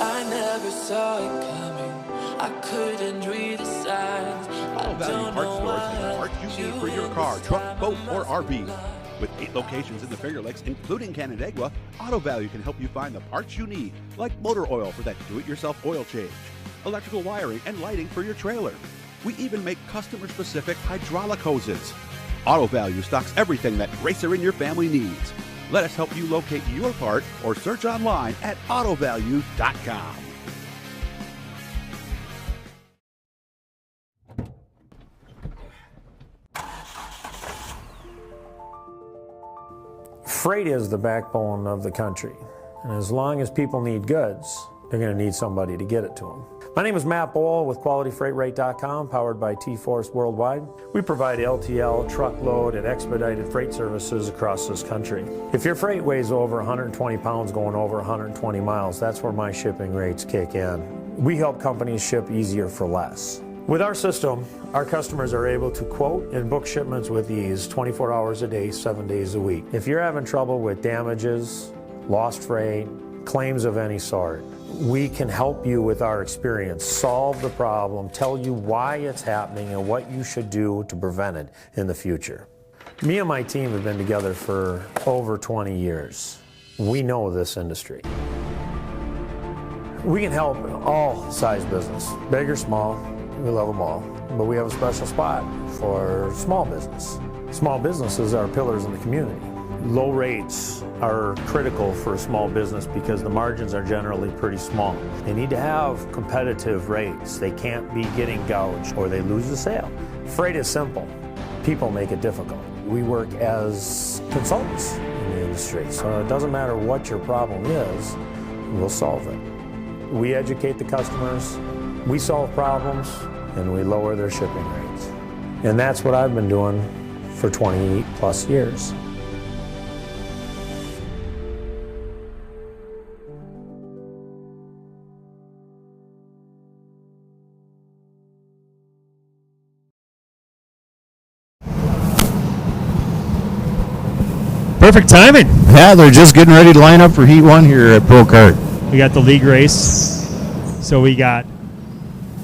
I never saw it coming. I couldn't read the signs. Auto Value Parts Stores has the parts you need for your car, truck, boat, or RV. With 8 locations in the Finger Lakes, including Canandaigua, Auto Value can help you find the parts you need, like motor oil for that do-it-yourself oil change, electrical wiring and lighting for your trailer. We even make customer-specific hydraulic hoses. Auto Value stocks everything that racer in your family needs. Let us help you locate your part or search online at autovalue.com. Freight is the backbone of the country, and as long as people need goods, they're going to need somebody to get it to them. My name is Matt Bohl with qualityfreightrate.com, powered by T-Force Worldwide. We provide LTL, truckload, and expedited freight services across this country. If your freight weighs over 120 pounds going over 120 miles, that's where my shipping rates kick in. We help companies ship easier for less. With our system, our customers are able to quote and book shipments with ease 24 hours a day, 7 days a week. If you're having trouble with damages, lost freight, claims of any sort, we can help you with our experience, solve the problem, tell you why it's happening and what you should do to prevent it in the future. Me and my team have been together for over 20 years. We know this industry. We can help all size business, big or small. We love them all, but we have a special spot for small business. Small businesses are pillars in the community. Low rates are critical for a small business because the margins are generally pretty small. They need to have competitive rates. They can't be getting gouged or they lose the sale. Freight is simple. People make it difficult. We work as consultants in the industry, so it doesn't matter what your problem is, we'll solve it. We educate the customers, we solve problems, and we lower their shipping rates. And that's what I've been doing for 20 plus years. Perfect timing. Yeah, they're just getting ready to line up for Heat 1 here at Prokart. We got the league race. So we got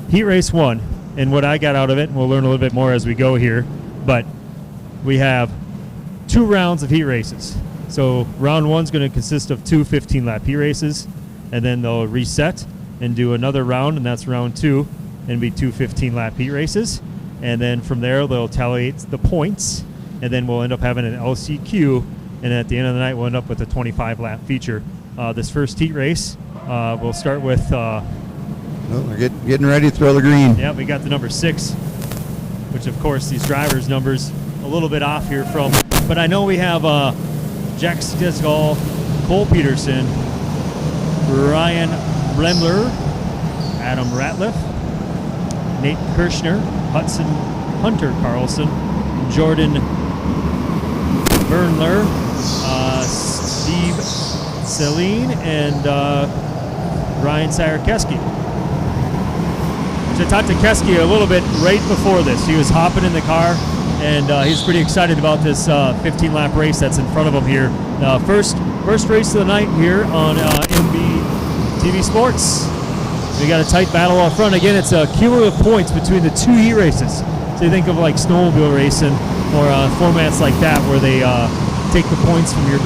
Heat Race 1. And what I got out of it, and we'll learn a little bit more as we go here, but we have 2 rounds of heat races. So round 1's going to consist of 2 15-lap heat races, and then they'll reset and do another round, and that's round 2, and be 2 15-lap heat races. And then from there, they'll tally the points, and then we'll end up having an LCQ, and at the end of the night, we'll end up with a 25-lap feature. This first heat race, we'll start with... they're getting ready to throw the green. Yeah, we got the number 6, which, of course, these drivers' numbers a little bit off here from... But I know we have Jack Stisgall, Cole Peterson, Ryan Blemler, Adam Ratliff, Nate Kirshner, Hunter Carlson, Jordan Bernler, Steve Celine, and Ryan Sarakeski. I talked to Keski a little bit right before this. He was hopping in the car, and he's pretty excited about this 15-lap race that's in front of him here. First race of the night here on MBTV Sports. We got a tight battle up front. Again, it's cumulative points between the 2 heat races. So you think of like snowmobile racing or formats like that where they take the points from your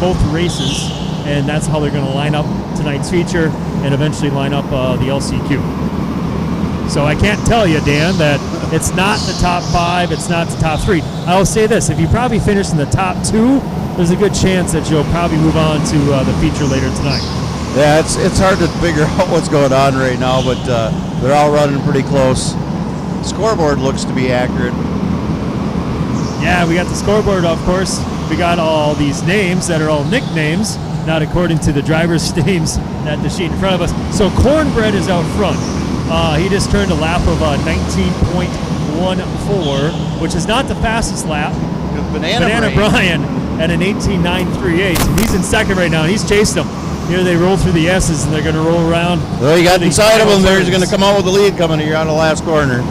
both races, and that's how they're going to line up tonight's feature and eventually line up the LCQ. So I can't tell you, Dan, that it's not the top 5, it's not the top 3. I will say this, if you probably finish in the top 2, there's a good chance that you'll probably move on to the feature later tonight. Yeah, it's hard to figure out what's going on right now, but they're all running pretty close. Scoreboard looks to be accurate. Yeah, we got the scoreboard, of course. We got all these names that are all nicknames, not according to the driver's names at the sheet in front of us. So Cornbread is out front. He just turned a lap of 19.14, which is not the fastest lap. Banana Brian at an 18.938. He's in second right now, and he's chasing him. Here they roll through the S's, and they're going to roll around. Well, you got inside of him there. He's going to come out with the lead coming here on the last corner.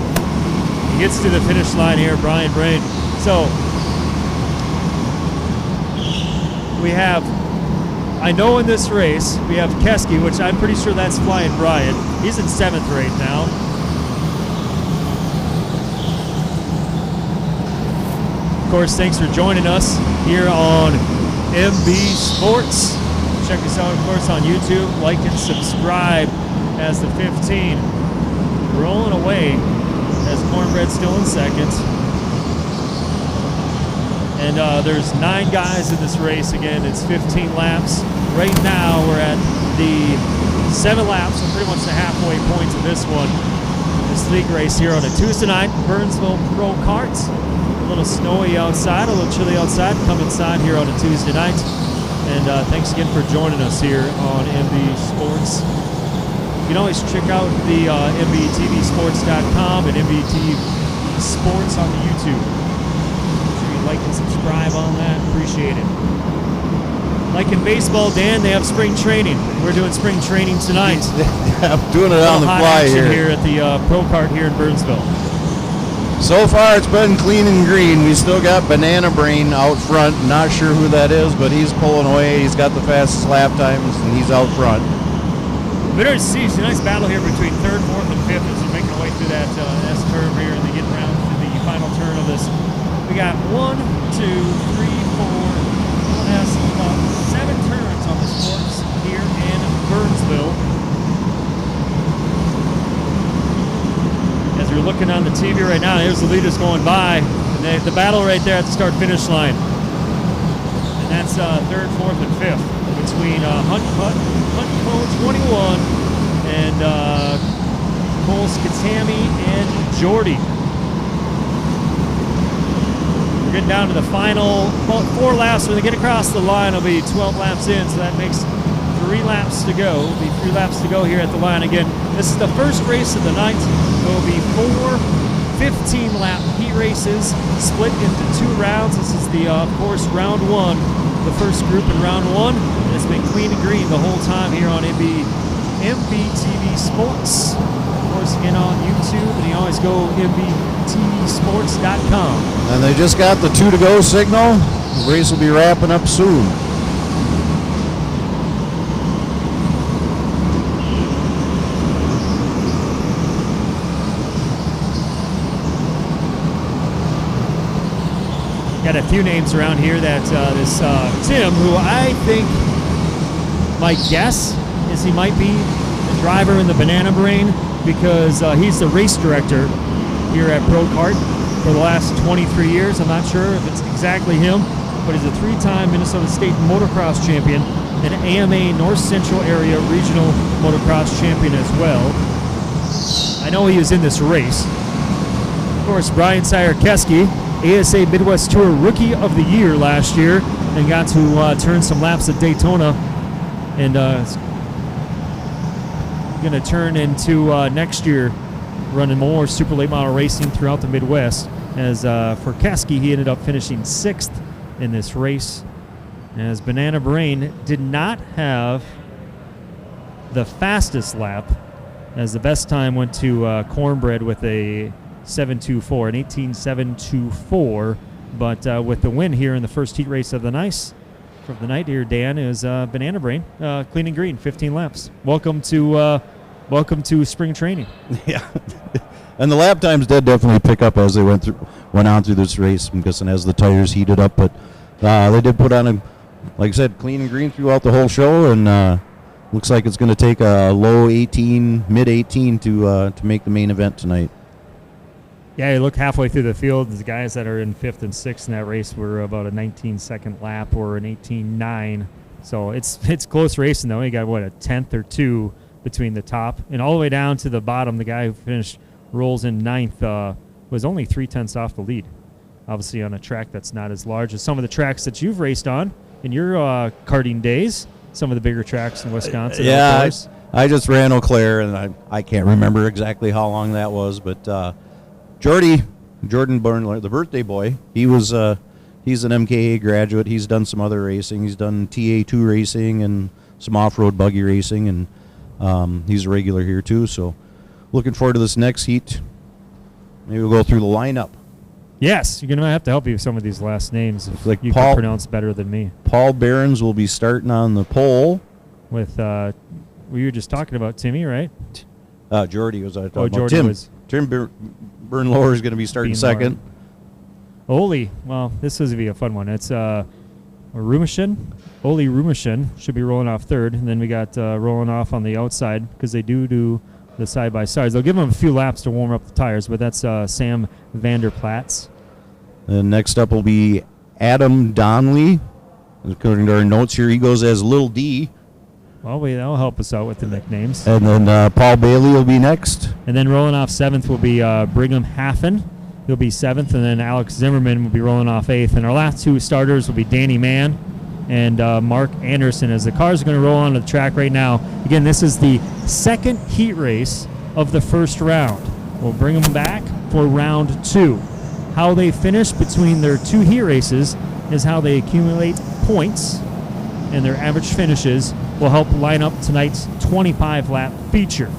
He gets to the finish line here, Brian Brain. So we have I know in this race we have Keski, which I'm pretty sure that's Flying Brian. He's in 7th right now. Of course, thanks for joining us here on MB Sports. Check us out, of course, on YouTube. Like and subscribe as the 15 rolling away as Cornbread still in 2nd. And there's 9 guys in this race. Again, it's 15 laps. Right now, we're at the 7 laps, so pretty much the halfway point of this one. This league race here on a Tuesday night, Burnsville Prokart. A little snowy outside, a little chilly outside. Come inside here on a Tuesday night. And thanks again for joining us here on MB Sports. You can always check out the MBTVsports.com and MBTV Sports on the YouTube. Make sure you like and subscribe on that. Appreciate it. Like in baseball, Dan, they have spring training. We're doing spring training tonight. I'm doing it on the fly here at the Prokart here in Burnsville. So far, it's been clean and green. We still got Banana Brain out front. Not sure who that is, but he's pulling away. He's got the fastest lap times, and he's out front. Better to see. It's a nice battle here between 3rd, 4th, and 5th as they're making their way through that S-curve here, and they get around to the final turn of this. We got 1, 2, 3, 4, has about 7 turns on this course here in Burnsville. As you're looking on the TV right now, here's the leaders going by. And the battle right there at the start-finish line. And that's 3rd, 4th, and 5th between Hunt Cone 21 and Cole Skatami and Jordy. We're getting down to the final 4 laps. When they get across the line, it'll be 12 laps in, so that makes 3 laps to go. It'll be 3 laps to go here at the line again. This is the first race of the night. There will be 4 15-lap heat races split into 2 rounds. This is the, of course, round 1, the first group in round 1. And it's been clean and green the whole time here on MBTV Sports. Of course, again on YouTube, and you always go MBTVsports.com. And they just got the 2 to go signal. The race will be wrapping up soon. Got a few names around here that this Tim, who I think, my guess is he might be the driver in the Banana Brain, because he's the race director here at Prokart for the last 23 years. I'm not sure if it's exactly him, but he's a 3-time Minnesota State motocross champion, an AMA North Central Area Regional Motocross champion as well. I know he was in this race. Of course, Brian Keski, ASA Midwest Tour Rookie of the Year last year, and got to turn some laps at Daytona, and going to turn into next year running more super late model racing throughout the Midwest. As for Keski, he ended up finishing 6th in this race, as Banana Brain did not have the fastest lap, as the best time went to Cornbread with a 7.24, an 18.724, but with the win here in the first heat race of the night here, Dan, is Banana Brain, clean and green, 15 laps. Welcome to spring training. Yeah, and the lap times did definitely pick up as they went on through this race. I'm guessing as the tires heated up, but they did put on like I said, clean and green throughout the whole show, and looks like it's going to take a low 18, mid 18 to make the main event tonight. Yeah, you look halfway through the field, the guys that are in 5th and 6th in that race were about a 19-second lap or an 18.9. So it's close racing, though. You got, a 10th or 2 between the top. And all the way down to the bottom, the guy who rolls in 9th, was only 3/10 off the lead. Obviously on a track that's not as large as some of the tracks that you've raced on in your karting days, some of the bigger tracks in Wisconsin. Yeah, I just ran Eau Claire, and I can't remember exactly how long that was, but Jordan Burnler, the birthday boy, he's an MKA graduate. He's done some other racing. He's done TA2 racing and some off-road buggy racing, and he's a regular here too. So looking forward to this next heat. Maybe we'll go through the lineup. Yes, you're going to have to help me with some of these last names if like you can pronounce better than me. Paul Behrens will be starting on the pole. With, we were just talking about Timmy, right? Jordy was talking Oh, about. Jordy was. Tim Bernlohr is going to be starting second. Oli, well, this is going to be a fun one. It's Rumishin. Oli Rumishin should be rolling off third. And then we got rolling off on the outside because they do the side-by-sides. They'll give them a few laps to warm up the tires, but that's Sam Vanderplatz. And next up will be Adam Donnelly. According to our notes here, he goes as Little D. Well, that'll help us out with the nicknames. And then Paul Bailey will be next. And then rolling off seventh will be Brigham Haffen. He'll be seventh, and then Alex Zimmerman will be rolling off eighth. And our last two starters will be Danny Mann and Mark Anderson, as the cars are going to roll onto the track right now. Again, this is the second heat race of the first round. We'll bring them back for round two. How they finish between their two heat races is how they accumulate points, and their average finishes will help line up tonight's 25-lap feature.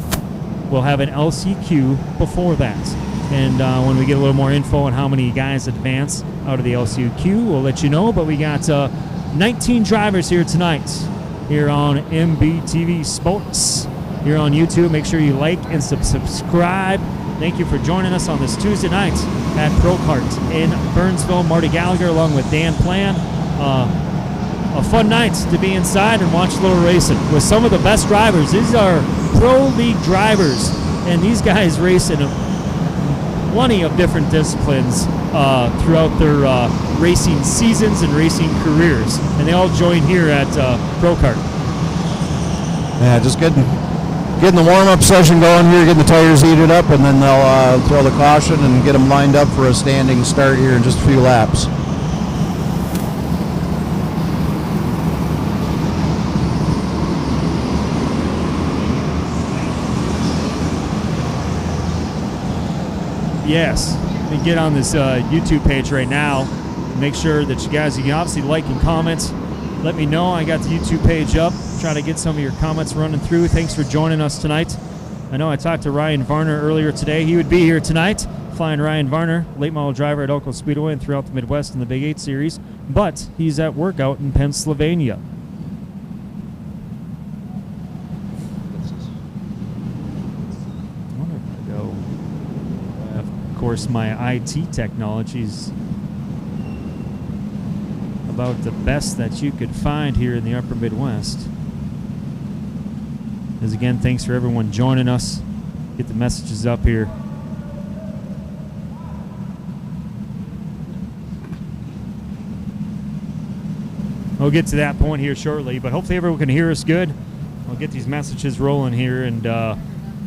We'll have an LCQ before that. And when we get a little more info on how many guys advance out of the LCQ, we'll let you know. But we got 19 drivers here tonight here on MBTV Sports. Here on YouTube, make sure you like and subscribe. Thank you for joining us on this Tuesday night at Prokart in Burnsville. Marty Gallagher along with Dan Plan. A fun night to be inside and watch a little racing with some of the best drivers. These are pro league drivers, and these guys race in plenty of different disciplines throughout their racing seasons and racing careers, and they all join here at Prokart. Yeah, just getting the warm-up session going here, getting the tires heated up, and then they'll throw the caution and get them lined up for a standing start here in just a few laps. Yes, you can get on this YouTube page right now. Make sure that you can obviously like and comment. Let me know. I got the YouTube page up. Try to get some of your comments running through. Thanks for joining us tonight. I know I talked to Ryan Varner earlier today. He would be here tonight. Flying Ryan Varner, late model driver at Elko Speedway and throughout the Midwest in the Big 8 Series. But he's at work out in Pennsylvania. Of course, my IT technology is about the best that you could find here in the upper Midwest. As again, thanks for everyone joining us. Get the messages up here. We'll get to that point here shortly, but hopefully everyone can hear us good. I'll get these messages rolling here and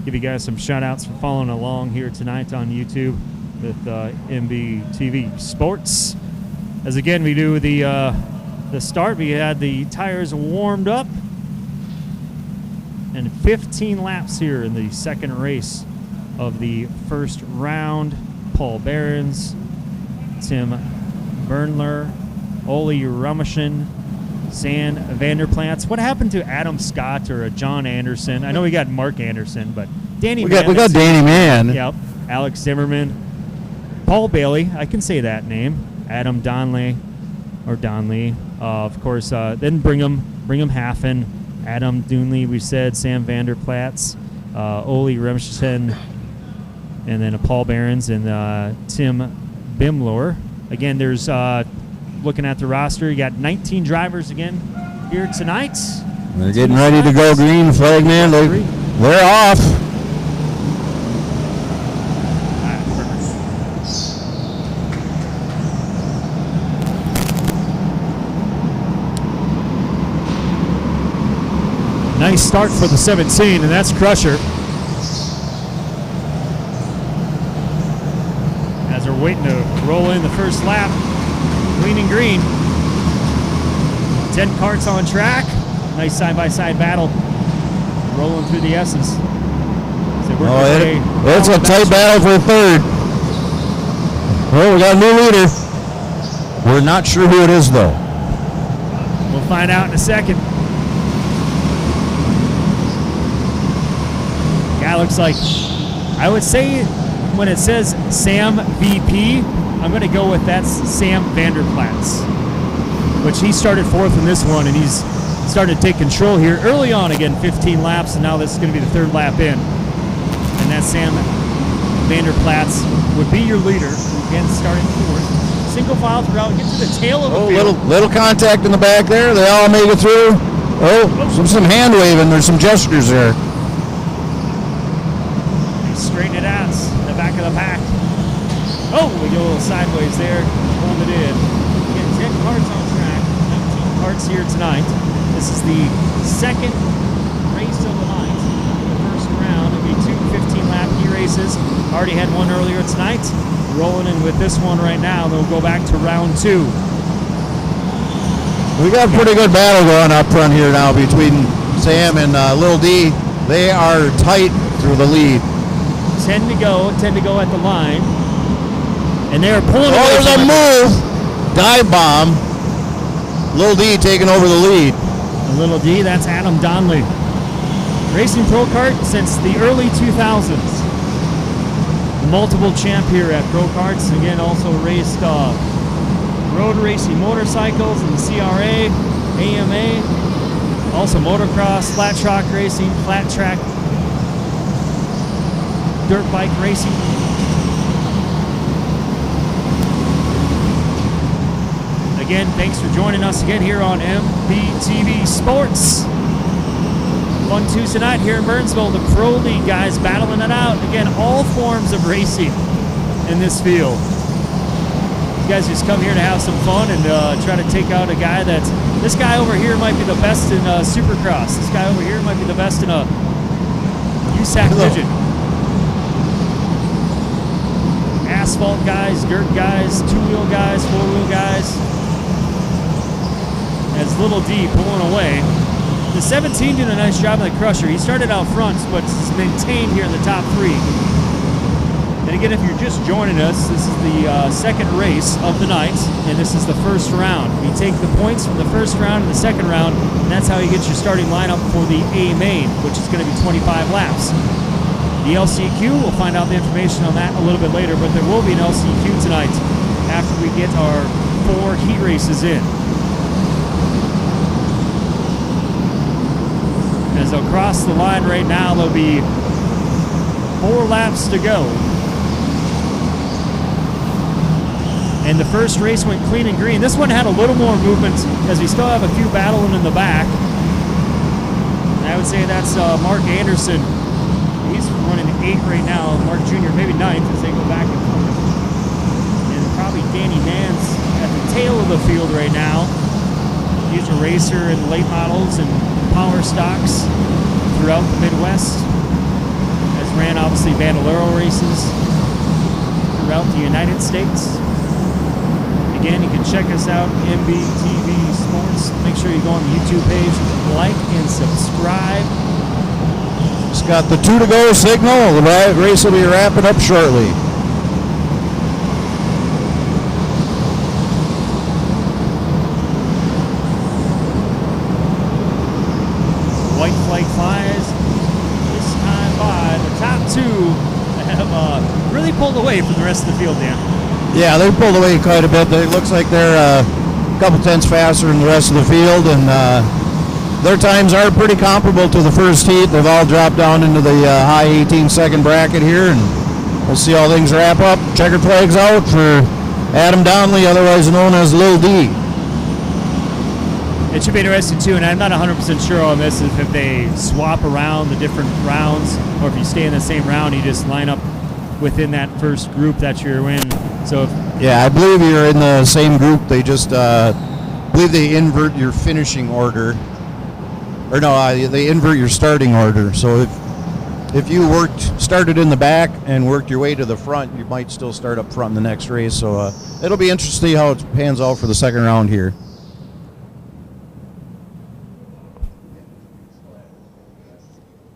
give you guys some shout outs for following along here tonight on YouTube with MBTV Sports. As again, we do the start. We had the tires warmed up and 15 laps here in the second race of the first round. Paul Behrens, Tim Bernlohr, Oli Rumishin, Sam Vanderplatz. What happened to Adam Scott or John Anderson? I know we got Mark Anderson, but Danny Mann. We got Danny Mann. Yep. Alex Zimmerman. Paul Bailey. I can say that name. Adam Donnelly. Of course, then Brigham Haffen. Adam Dunley, we said. Sam Vanderplatz. Oli Rumishin. And then Paul Behrens and Tim Bernlohr. Again, there's... looking at the roster, you got 19 drivers again here tonight. They're getting ready to go green flag, man. They're off. Nice start for the 17, and that's Crusher. As they're waiting to roll in the first lap. Clean and green. 10 karts on track. Nice side-by-side battle. Rolling through the S's. It's a tight battle for third. Well, we got a new leader. We're not sure who it is, though. We'll find out in a second. Guy looks like, I would say, when it says Sam VP, I'm going to go with that's Sam Vanderplatz, which he started fourth in this one, and he's starting to take control here early on. Again, 15 laps, and now this is going to be the third lap in. And that Sam Vanderplatz would be your leader. Again, starting fourth. Single file throughout, get to the tail of the field. Little contact in the back there. They all make it through. Some hand waving. There's some gestures there. Straighten it out in the back of the pack. Oh, we go a little sideways there. Hold it in. Again, 10 karts on track. 19 karts here tonight. This is the second race of the night. The first round will be two 15-lap races. Already had one earlier tonight. Rolling in with this one right now. Then we'll go back to round 2. We got a pretty good battle going up front here now between Sam and Lil D. They are tight through the lead. 10 to go at the line. And they're pulling away. There's a move. Dive bomb. Lil D taking over the lead. And Little D, that's Adam Donnelly. Racing Pro Kart since the early 2000s. Multiple champ here at Pro Karts. Again, also raced road racing motorcycles in the CRA, AMA. Also motocross, flat track racing, flat track dirt bike racing. Again, thanks for joining us again here on MBTV Sports. Fun Tuesday night here in Burnsville. The Pro League guys battling it out. Again, all forms of racing in this field. You guys just come here to have some fun and try to take out a guy that's... This guy over here might be the best in Supercross. This guy over here might be the best in a USAC Midget. Asphalt guys, dirt guys, two-wheel guys, four-wheel guys. As Little D pulling away. The 17 did a nice job on the Crusher. He started out front, but is maintained here in the top 3. And again, if you're just joining us, this is the second race of the night, and this is the first round. You take the points from the first round and the second round, and that's how you get your starting lineup for the A main, which is going to be 25 laps. The LCQ, we'll find out the information on that a little bit later, but there will be an LCQ tonight after we get our 4 heat races in. As they'll cross the line right now, there'll be 4 laps to go. And the first race went clean and green. This one had a little more movement as we still have a few battling in the back. And I would say that's Mark Anderson. He's running 8 right now. Mark Jr. maybe 9th as they go back and forth. And probably Danny Mans at the tail of the field right now. He's a racer in late models and power stocks throughout the Midwest. Has ran obviously Bandolero races throughout the United States. Again, you can check us out, MBTV Sports. Make sure you go on the YouTube page, like and subscribe. It's got the 2 to go signal. The race will be wrapping up shortly. White flag flies this time by. The top 2 have really pulled away from the rest of the field, Dan. Yeah, they pulled away quite a bit. It looks like they're a couple tenths faster than the rest of the field, and their times are pretty comparable to the first heat. They've all dropped down into the high 18-second bracket here, and we'll see how things wrap up. Checkered flags out for Adam Donnelly, otherwise known as Lil D. It should be interesting too, and I'm not 100% sure on this, if they swap around the different rounds, or if you stay in the same round, you just line up within that first group that you're in. So yeah, I believe you're in the same group. They just believe they invert your finishing order, or no, they invert your starting order. So if you started in the back and worked your way to the front, you might still start up front in the next race. So it'll be interesting to see how it pans out for the second round here.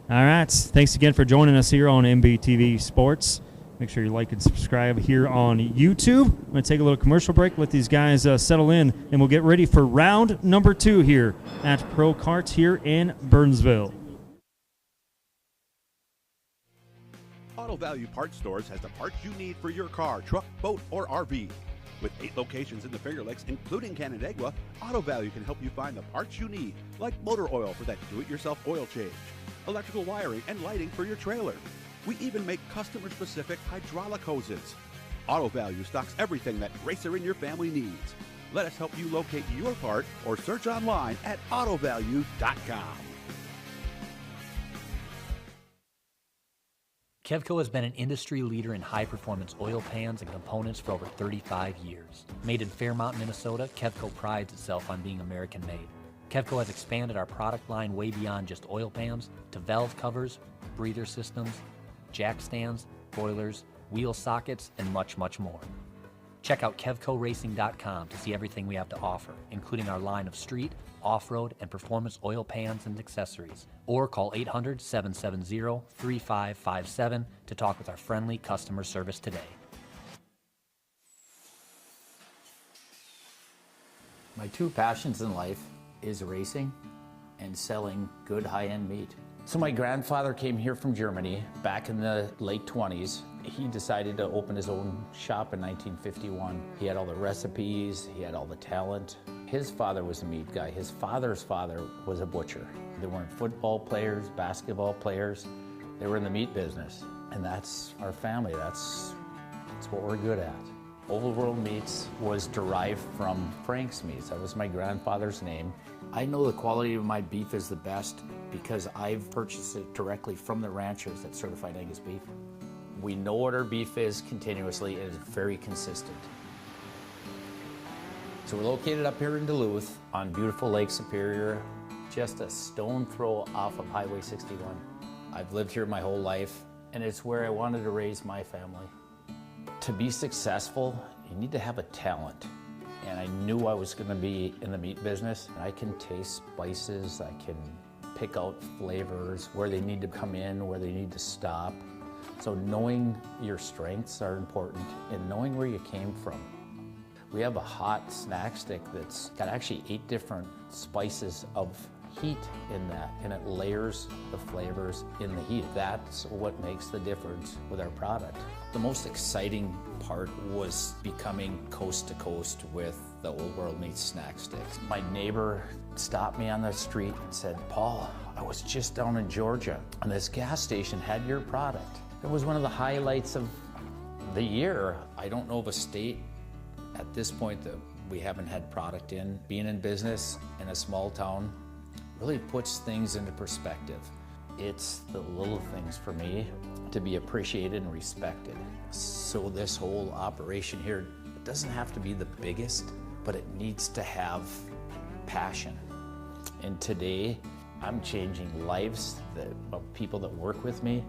All right, thanks again for joining us here on MBTV Sports. Make sure you like and subscribe here on YouTube. I'm going to take a little commercial break, let these guys settle in, and we'll get ready for round number 2 here at Prokart here in Burnsville. Auto Value Parts Stores has the parts you need for your car, truck, boat, or RV. With 8 locations in the Finger Lakes, including Canandaigua, Auto Value can help you find the parts you need, like motor oil for that do-it-yourself oil change, electrical wiring and lighting for your trailer. We even make customer-specific hydraulic hoses. Auto Value stocks everything that racer in your family needs. Let us help you locate your part or search online at autovalue.com. Kevco has been an industry leader in high-performance oil pans and components for over 35 years. Made in Fairmont, Minnesota, Kevco prides itself on being American-made. Kevco has expanded our product line way beyond just oil pans to valve covers, breather systems, jack stands, boilers, wheel sockets, and much, much more. Check out KevcoRacing.com to see everything we have to offer, including our line of street, off-road, and performance oil pans and accessories. Or call 800-770-3557 to talk with our friendly customer service today. My two passions in life is racing and selling good high-end meat. So my grandfather came here from Germany back in the late 20s. He decided to open his own shop in 1951. He had all the recipes, he had all the talent. His father was a meat guy. His father's father was a butcher. They weren't football players, basketball players. They were in the meat business. And that's our family. That's what we're good at. Oval World Meats was derived from Frank's Meats. That was my grandfather's name. I know the quality of my beef is the best because I've purchased it directly from the ranchers that certified Angus beef. We know what our beef is continuously, and it's very consistent. So we're located up here in Duluth on beautiful Lake Superior, just a stone throw off of Highway 61. I've lived here my whole life, and it's where I wanted to raise my family. To be successful, you need to have a talent. And I knew I was gonna be in the meat business. I can taste spices, I can pick out flavors, where they need to come in, where they need to stop. So knowing your strengths are important and knowing where you came from. We have a hot snack stick that's got actually 8 different spices of heat in that, and it layers the flavors in the heat. That's what makes the difference with our product. The most exciting part was becoming coast to coast with the Old World Meats snack sticks. My neighbor stopped me on the street and said, "Paul, I was just down in Georgia and this gas station had your product." It was one of the highlights of the year. I don't know of a state at this point that we haven't had product in. Being in business in a small town really puts things into perspective. It's the little things for me to be appreciated and respected. So this whole operation here, it doesn't have to be the biggest, but it needs to have passion. And today, I'm changing lives of people that work with me.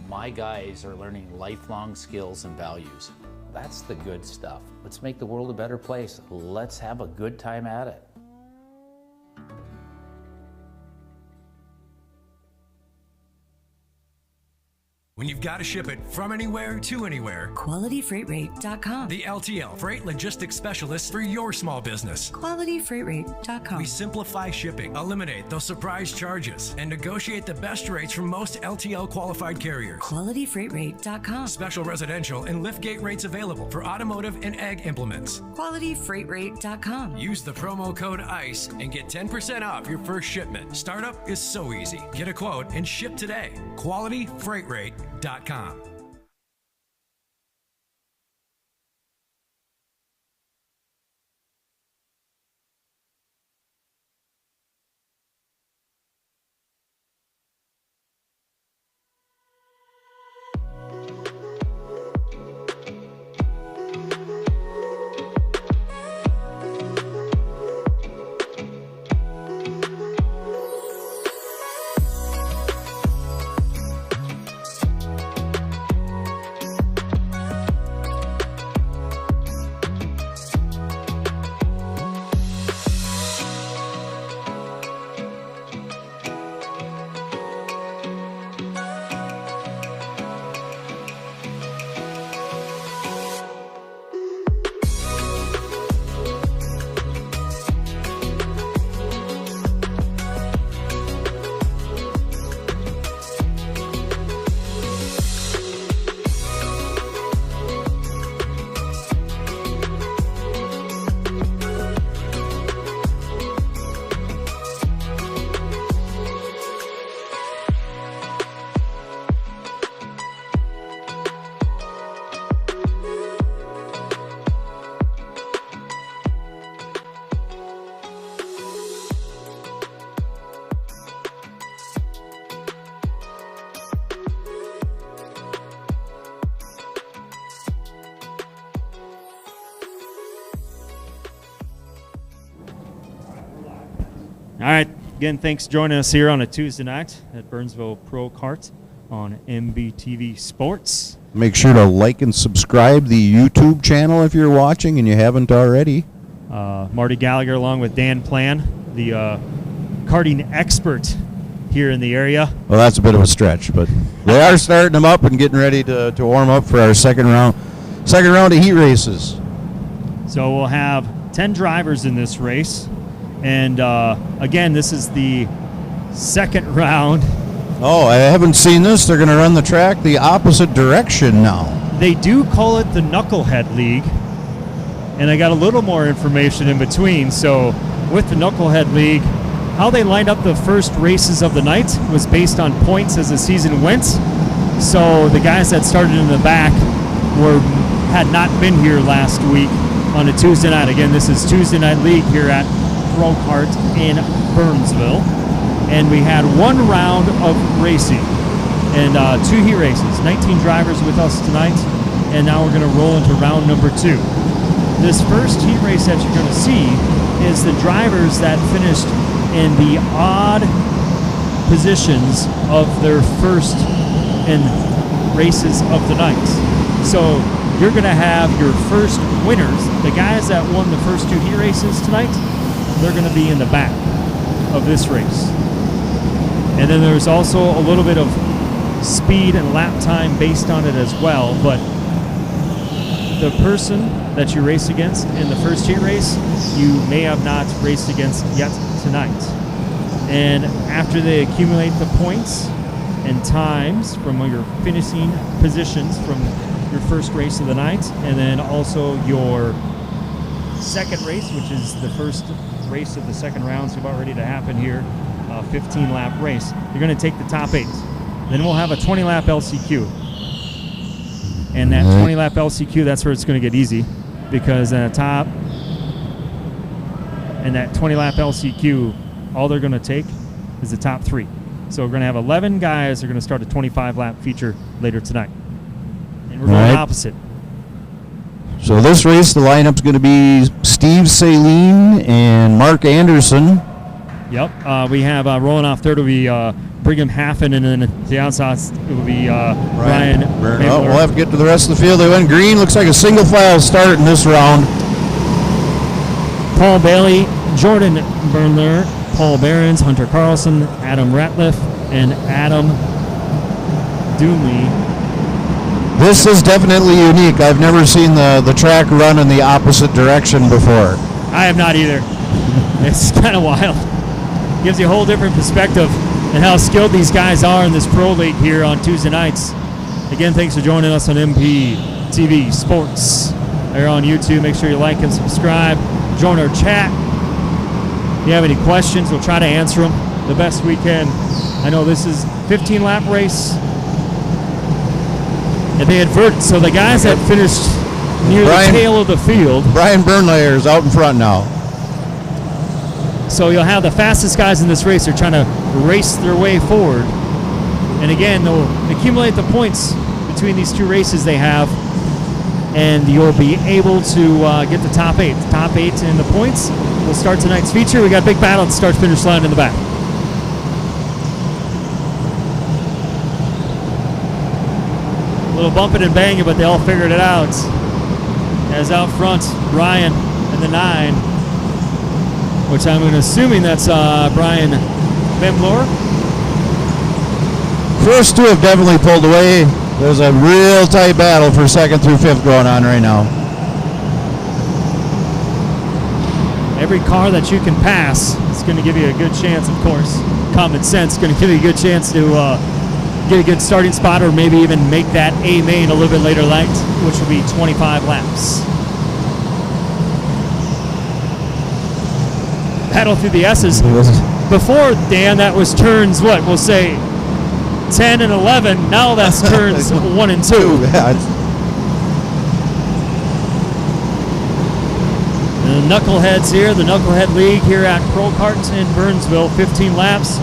My guys are learning lifelong skills and values. That's the good stuff. Let's make the world a better place. Let's have a good time at it. When you've got to ship it from anywhere to anywhere, QualityFreightRate.com. the LTL Freight Logistics Specialist for your small business. QualityFreightRate.com. We simplify shipping, eliminate those surprise charges, and negotiate the best rates from most LTL qualified carriers. QualityFreightRate.com. Special residential and liftgate rates available for automotive and ag implements. QualityFreightRate.com. Use the promo code ICE and get 10% off your first shipment. Startup is so easy. Get a quote and ship today. QualityFreightRate.com. All right. Again, thanks for joining us here on a Tuesday night at Burnsville Prokart on MBTV Sports. Make sure to like and subscribe the YouTube channel if you're watching and you haven't already. Marty Gallagher along with Dan Plan, the karting expert here in the area. Well, that's a bit of a stretch, but they are starting them up and getting ready to warm up for our second round of heat races. So we'll have 10 drivers in this race. And again, this is the second round. Oh, I haven't seen this. They're going to run the track the opposite direction now. They do call it the Knucklehead League. And I got a little more information in between. So with the Knucklehead League, how they lined up the first races of the night was based on points as the season went. So the guys that started in the back had not been here last week on a Tuesday night. Again, this is Tuesday Night League here at Prokart in Burnsville. And we had one round of racing and 2 heat races. 19 drivers with us tonight, and now we're going to roll into round number 2. This first heat race that you're going to see is the drivers that finished in the odd positions of their first in races of the night. So you're going to have your first winners. The guys that won the first 2 heat races tonight, they're going to be in the back of this race. And then there's also a little bit of speed and lap time based on it as well. But the person that you race against in the first heat race, you may have not raced against yet tonight. And after they accumulate the points and times from your finishing positions from your first race of the night, and then also your second race, which is the first race of the second round, so about ready to happen here, 15-lap race. You're going to take the top 8. Then we'll have a 20-lap LCQ. And that 20-lap LCQ, that's where it's going to get easy, because at the top, and that 20-lap LCQ, all they're going to take is the top 3. So we're going to have 11 guys that are going to start a 25-lap feature later tonight. And we're going opposite. So this race, the lineup's going to be Steve Saline and Mark Anderson. Yep. We have rolling off third will be Brigham Haffen, and then the outside it will be Brian Mabler. Oh, we'll have to get to the rest of the field. They went green. Looks like a single file start in this round. Paul Bailey, Jordan Burnler, Paul Behrens, Hunter Carlson, Adam Ratliff, and Adam Doomley. This is definitely unique. I've never seen the track run in the opposite direction before. I have not either. It's kind of wild. Gives you a whole different perspective and how skilled these guys are in this pro league here on Tuesday nights. Again, thanks for joining us on MBTV Sports. Here on YouTube, make sure you like and subscribe. Join our chat. If you have any questions, we'll try to answer them the best we can. I know this is 15-lap race. And they advert, so the guys that finished near the tail of the field. Brian Burnlayer is out in front now. So you'll have the fastest guys in this race. They're trying to race their way forward. And again, they'll accumulate the points between these 2 races they have. And you'll be able to get the top 8. The top 8 in the points will start tonight's feature. We got a big battle at the start-finish line in the back. A little bumping and banging, but they all figured it out. As out front, Brian and the 9, which I'm assuming that's Brian Bemblor. First 2 have definitely pulled away. There's a real tight battle for 2nd through 5th going on right now. Every car that you can pass is going to give you a good chance, of course. Common sense is going to give you a good chance to get a good starting spot, or maybe even make that A main a little bit later light, which will be 25 laps. Battle through the S's. Before, Dan, that was turns, what, we'll say 10 and 11. Now that's turns 1 and 2. The Knuckleheads here, the Knucklehead League here at Prokart in Burnsville, 15 laps.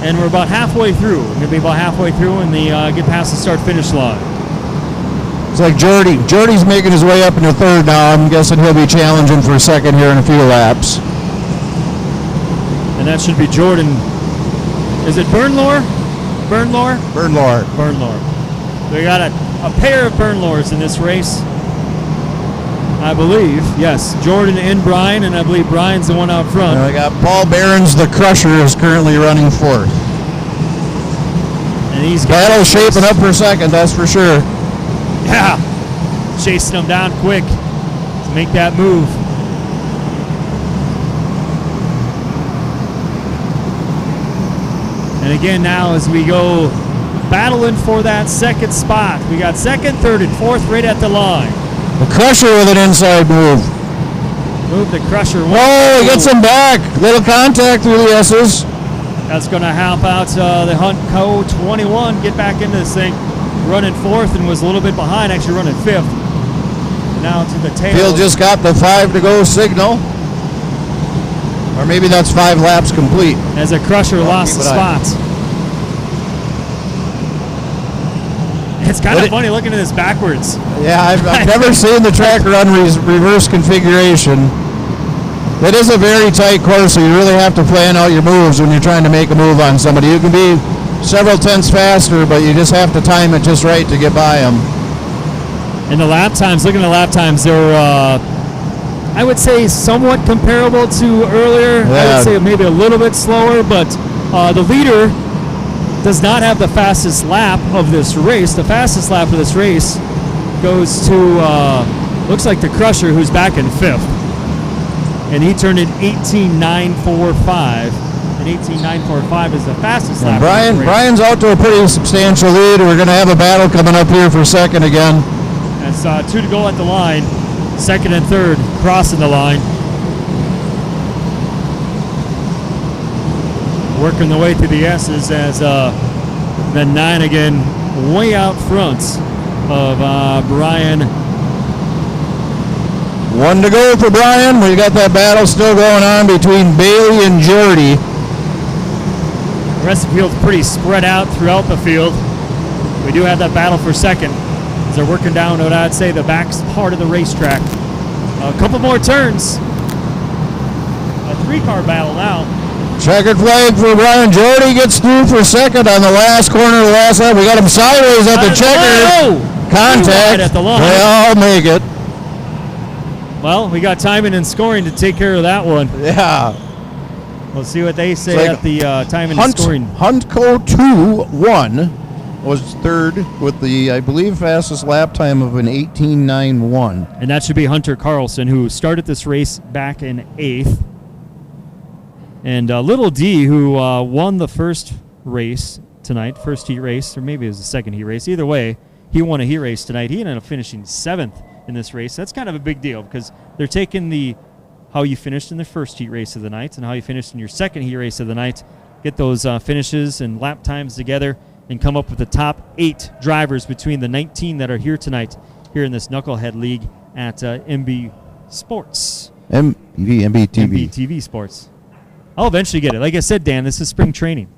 And we're about halfway through. We're going to be about halfway through and get past the start-finish line. It's like Jordy's making his way up into 3rd now. I'm guessing he'll be challenging for 2nd here in a few laps. And And that should be Jordan. Is it Burnlore? Burnlore? Burnlore. Burnlore. We got a pair of Burnlores in this race, I believe. Yes, Jordan and Brian, and I believe Brian's the one out front. And we got Paul Behrens, the Crusher, is currently running fourth. And he's Battle's shaping up for second, that's for sure. Yeah, chasing him down quick to make that move. And again now as we go battling for that second spot. We got second, third, and fourth right at the line. The Crusher with an inside move. Move the Crusher. Whoa, he gets him back. Little contact through the S's. That's going to help out the Hunt Co. 21 get back into this thing. Running fourth and was a little bit behind, actually running fifth. Now to the tail. Field just got the 5 to go signal. Or maybe that's 5 laps complete. As a Crusher lost the spots. It's kind of funny looking at this backwards. Yeah, I've never seen the track run reverse configuration. It is a very tight course, so you really have to plan out your moves when you're trying to make a move on somebody. You can be several tenths faster, but you just have to time it just right to get by them. And the lap times, looking at the lap times, they're, I would say, somewhat comparable to earlier. Yeah. I would say maybe a little bit slower, but the leader does not have the fastest lap of this race. The fastest lap of this race goes to, looks like the Crusher, who's back in fifth. And he turned in 18.945. And 18.945 is the fastest lap. Brian's out to a pretty substantial lead. We're going to have a battle coming up here for second again. That's 2 to go at the line. Second and third crossing the line. Working the way through the S's as the 9 again way out front of Brian. 1 to go for Brian. We got that battle still going on between Bailey and Jordy. The rest of the field's pretty spread out throughout the field. We do have that battle for second as they're working down what I'd say the back part of the racetrack. A couple more turns. A 3-car battle now. Checkered flag for Brian. Jordy gets through for second on the last corner of the last lap. We got him sideways at the checker. Contact. At the line. They all make it. Well, we got timing and scoring to take care of that one. Yeah. We'll see what they say at the timing and scoring. Huntco 2-1 was third with the, I believe, fastest lap time of an 18.91. And that should be Hunter Carlson, who started this race back in 8th. And Little D, who won the first race tonight, first heat race, or maybe it was the second heat race. Either way, he won a heat race tonight. He ended up finishing 7th in this race. That's kind of a big deal because they're taking how you finished in the first heat race of the night and how you finished in your second heat race of the night, get those finishes and lap times together and come up with the top 8 drivers between the 19 that are here tonight here in this Knucklehead League at MB Sports. MBTV Sports. I'll eventually get it. Like I said, Dan, this is spring training.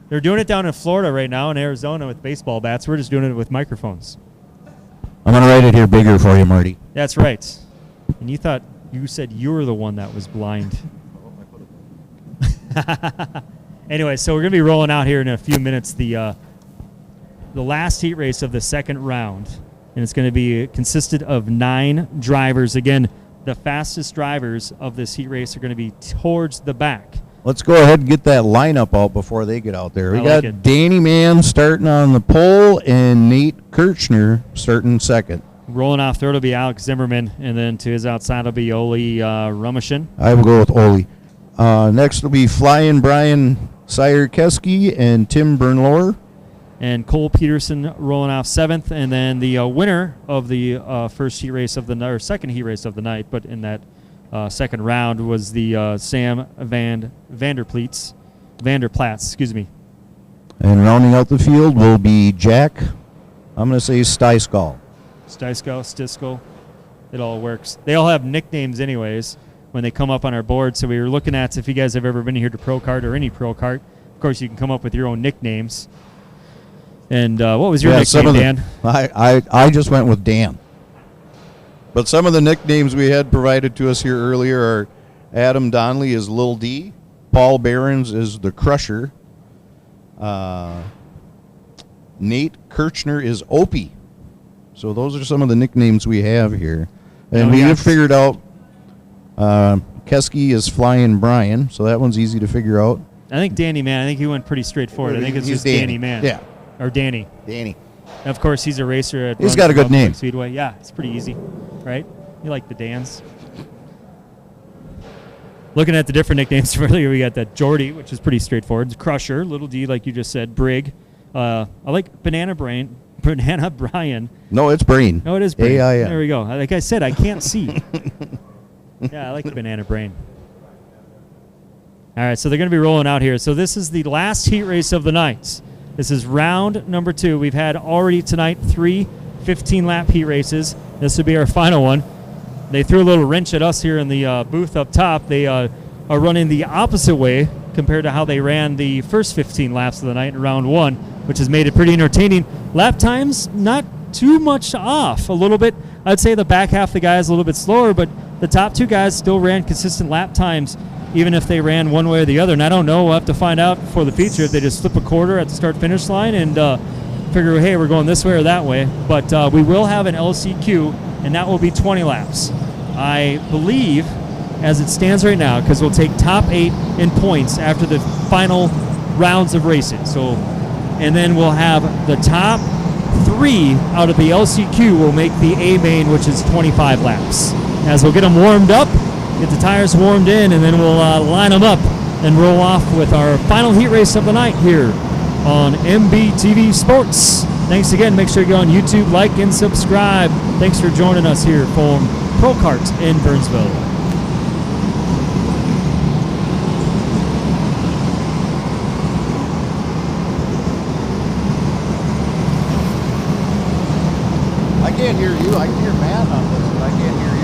They're doing it down in Florida right now, in Arizona with baseball bats. We're just doing it with microphones. I'm going to write it here bigger for you, Marty. That's right. And you said you were the one that was blind. Anyway, so we're going to be rolling out here in a few minutes the last heat race of the second round. And it's going to be consisted of 9 drivers. Again, the fastest drivers of this heat race are going to be towards the back. Let's go ahead and get that lineup out before they get out there. We got it. Danny Mann starting on the pole and Nate Kirchner starting second. Rolling off third will be Alex Zimmerman, and then to his outside will be Oli Rumishin. I will go with Oli. Next will be Flying Brian Sierkeski and Tim Burnlore. And Cole Peterson rolling off 7th, and then the winner of the first heat race of the night, or second heat race of the night, but in that second round was the Sam Vanderplatz, excuse me. And rounding out the field will be Jack, I'm going to say Steiskal. Stisko. It all works. They all have nicknames anyways when they come up on our board. So we were looking at if you guys have ever been here to Prokart or any Prokart. Of course, you can come up with your own nicknames. And what was your nickname, Dan? I just went with Dan. But some of the nicknames we had provided to us here earlier are Adam Donnelly is Lil D. Paul Behrens is the Crusher. Nate Kirchner is Opie. So those are some of the nicknames we have here. And we have figured out Keski is Flying Brian, so that one's easy to figure out. I think Danny Man. I think he went pretty straightforward. I think it's just Danny Man. Yeah. Or Danny. Danny. And of course, he's a racer at He's got a good Burnsville name. Speedway. Yeah, it's pretty easy, right? You like the Dans. Looking at the different nicknames earlier, we got that Jordy, which is pretty straightforward. Crusher, Little D, like you just said. Brig. I like Banana Brian. No, it's Brain. No, it is Brain. A-I-N. There we go. Like I said, I can't see. Yeah, I like the Banana Brain. All right, so they're going to be rolling out here. So this is the last heat race of the night. This is round number 2. We've had already tonight 3 15-lap heat races. This would be our final one. They threw a little wrench at us here in the booth up top. They are running the opposite way compared to how they ran the first 15 laps of the night in round 1, which has made it pretty entertaining. Lap times, not too much off. A little bit, I'd say the back half of the guys a little bit slower, but the top 2 guys still ran consistent lap times, even if they ran one way or the other. And I don't know, we'll have to find out for the feature if they just slip a quarter at the start-finish line and figure, hey, we're going this way or that way. But we will have an LCQ, and that will be 20 laps. I believe, as it stands right now, because we'll take top 8 in points after the final rounds of racing. So, and then we'll have the top 3 out of the LCQ will make the A main, which is 25 laps. As we'll get them warmed up, get the tires warmed in, and then we'll line them up and roll off with our final heat race of the night here on MBTV Sports. Thanks again. Make sure you go on YouTube, like, and subscribe. Thanks for joining us here from Prokart in Burnsville. I can't hear you. I can hear Matt on this, but I can't hear you.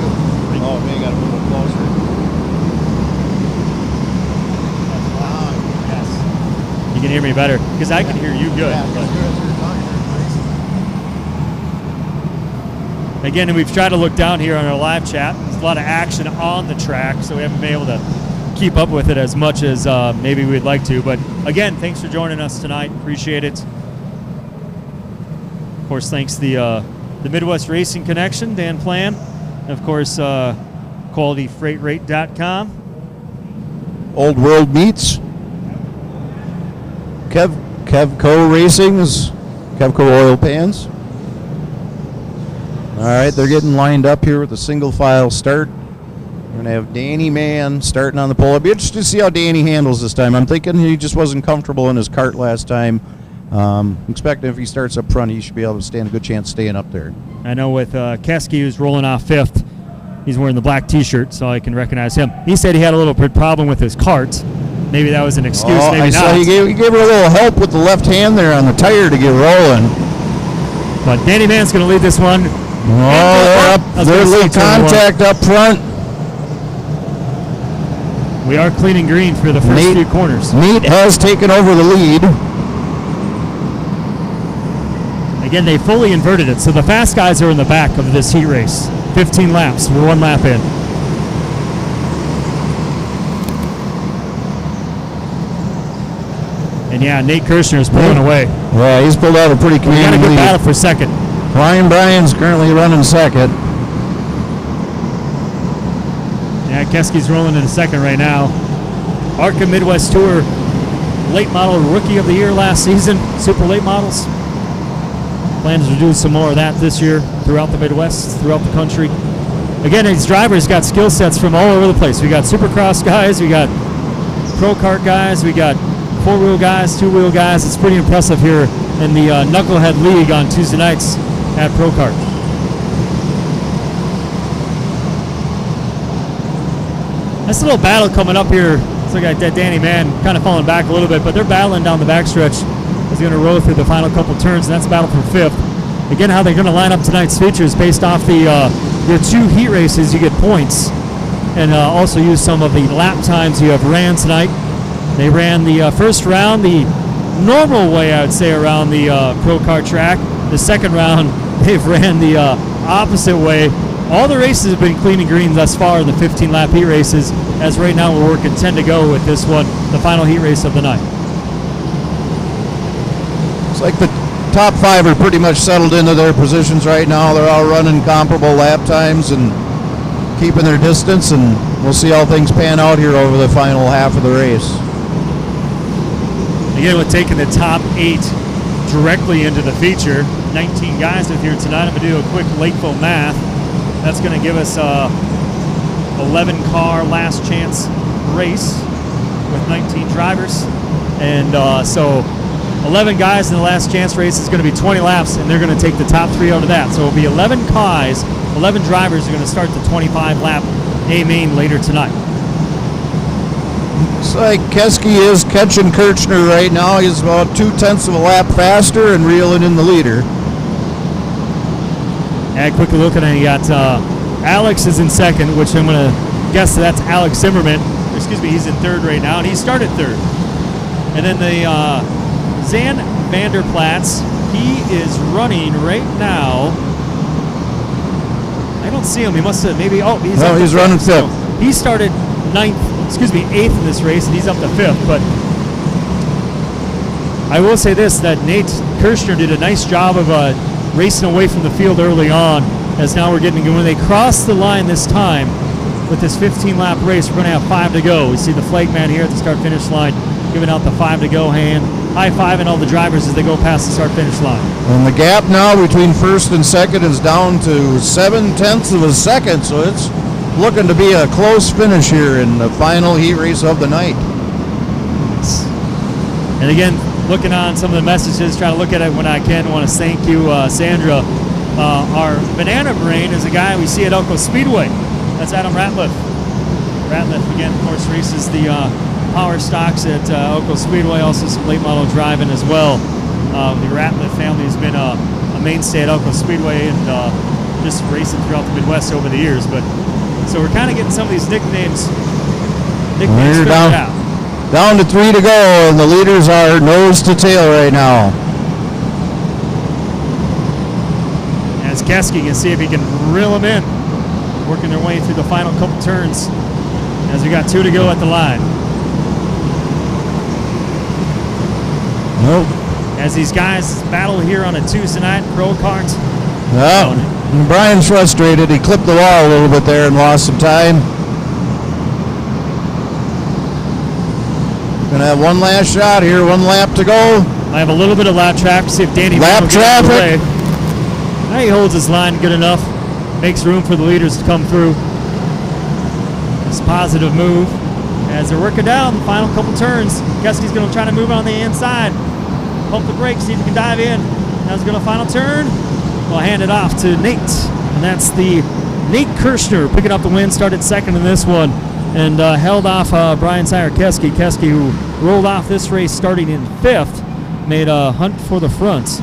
Oh, man, you got to move it closer. Yes. You can hear me better, because I can hear you good. Yeah, Again, we've tried to look down here on our live chat. There's a lot of action on the track, so we haven't been able to keep up with it as much as maybe we'd like to. But again, thanks for joining us tonight. Appreciate it. Of course, thanks the Midwest Racing Connection, Dan Plan. And of course, qualityfreightrate.com. Old World Meats. Kevco Racing's Kevco Oil Pans. All right, they're getting lined up here with a single file start. We're going to have Danny Mann starting on the pole. I'll be interested to see how Danny handles this time. I'm thinking he just wasn't comfortable in his cart last time. Expecting if he starts up front, he should be able to stand a good chance staying up there. I know with Keski, who's rolling off 5th, he's wearing the black T-shirt, so I can recognize him. He said he had a little problem with his cart. Maybe that was an excuse, maybe I not. saw he gave her a little help with the left hand there on the tire to get rolling. But Danny Mann's going to lead this one. They're lead contact up front. We are clean and green for the first 3 corners. Neat has taken over the lead. Again, they fully inverted it, so the fast guys are in the back of this heat race. 15 laps. We're 1 lap in. And yeah, Nate Kirshner is pulling away. Yeah, he's pulled out a pretty commanding lead. We got a good battle for second. Ryan Bryan's currently running second. Yeah, Keski's rolling in second right now. ARCA Midwest Tour late model rookie of the year last season. Super late models. Plans to do some more of that this year throughout the Midwest, throughout the country. Again, these drivers got skill sets from all over the place. We got Supercross guys, we got Pro Kart guys, we got 4-wheel guys, 2-wheel guys. It's pretty impressive here in the Knucklehead League on Tuesday nights at Pro Kart. Nice little battle coming up here. It's like that Danny Mann kind of falling back a little bit, but they're battling down the backstretch. He's going to roll through the final couple turns, and that's a battle for 5th. Again, how they're going to line up tonight's features based off the your 2 heat races, you get points, and also use some of the lap times you have ran tonight. They ran the first round the normal way, I would say, around the Pro Kart track. The second round, they've ran the opposite way all the races have been clean and green thus far, the 15-lap heat races, as right now we're working 10 to go with this one, the final heat race of the night. It's like the top 5 are pretty much settled into their positions right now. They're all running comparable lap times and keeping their distance, and we'll see how things pan out here over the final half of the race. Again, with taking the top 8 directly into the feature, 19 guys with here tonight. I'm going to do a quick Lakeville math. That's going to give us a 11-car last chance race with 19 drivers. And so 11 guys in the last chance race is going to be 20 laps, and they're going to take the top 3 out of that. So it'll be 11 cars, 11 drivers are going to start the 25-lap A main later tonight. Looks like Keski is catching Kirchner right now. He's about 0.2 of a lap faster and reeling in the leader. And quickly looking at it, you got Alex is in second, which I'm going to guess that's Alex Zimmerman. Excuse me, he's in third right now, and he started third. And then the Zan Vanderplatz, he is running right now. I don't see him. He must have maybe. Oh, he's running fifth. So he started eighth in this race, and he's up to fifth. But I will say this: that Nate Kirshner did a nice job of racing away from the field early on. As now we're getting when they cross the line this time with this 15-lap race, we're going to have 5 to go. We see the flag man here at the start-finish line giving out the 5 to go hand, high-fiving all the drivers as they go past the start-finish line. And the gap now between first and second is down to 0.7 of a second, so it's looking to be a close finish here in the final heat race of the night. And again, looking on some of the messages, trying to look at it when I can. I want to thank you, Sandra. Our banana brain is a guy we see at Elko Speedway. That's Adam Ratliff. Ratliff, again, of course, races the power stocks at Elko Speedway, also some late model driving as well. The Ratliff family has been a mainstay at Elko Speedway and just racing throughout the Midwest over the years. But so we're kind of getting some of these nicknames figured out. Down to 3 to go, and the leaders are nose to tail right now. As Keski can see if he can reel them in, working their way through the final couple turns as we got 2 to go at the line. Nope. As these guys battle here on a Tuesday night, Prokart. Oh, Brian's frustrated. He clipped the wall a little bit there and lost some time. Gonna have one last shot here, 1 lap to go. I have a little bit of lap traffic. See if Danny lap traffic. Now he holds his line good enough, makes room for the leaders to come through. This positive move as they're working down the final couple turns. Keski's going to try to move on the inside. Pump the brakes, see if he can dive in. Now he's going to final turn. We'll hand it off to Nate, and that's the Nate Kirshner picking up the win. Started second in this one and held off Brian Sire Keski. Keski, who rolled off this race starting in 5th, made a hunt for the front.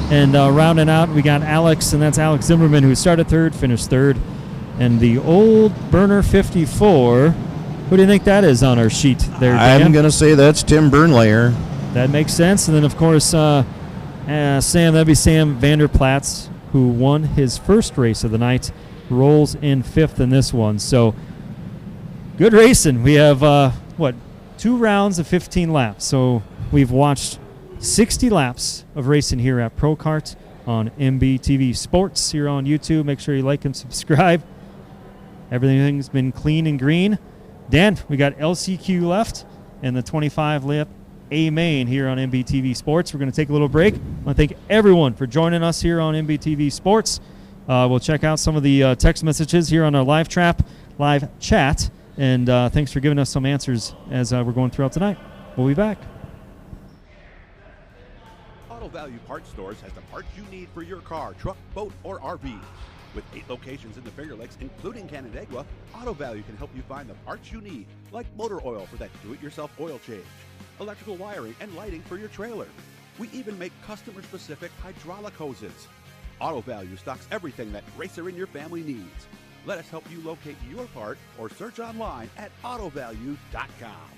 And rounding out, we got Alex, and that's Alex Zimmerman, who started 3rd, finished 3rd. And the old Burner 54, who do you think that is on our sheet there, Dan? I'm going to say that's Tim Bernlayer. That makes sense. And then, of course, that'd be Sam Vanderplatz, who won his first race of the night, rolls in 5th in this one. So, good racing. We have, 2 rounds of 15 laps. So, we've watched 60 laps of racing here at Prokart on MBTV Sports here on YouTube. Make sure you like and subscribe. Everything's been clean and green. Dan, we got LCQ left and the 25-lap A main here on MBTV Sports. We're going to take a little break. I want to thank everyone for joining us here on MBTV Sports. We'll check out some of the text messages here on our live chat. And thanks for giving us some answers as we're going throughout tonight. We'll be back. Auto Value Parts Stores has the parts you need for your car, truck, boat, or RV. With 8 locations in the Finger Lakes, including Canandaigua, Auto Value can help you find the parts you need, like motor oil for that do-it-yourself oil change, electrical wiring and lighting for your trailer. We even make customer-specific hydraulic hoses. Auto Value stocks everything that racer in your family needs. Let us help you locate your part or search online at autovalue.com.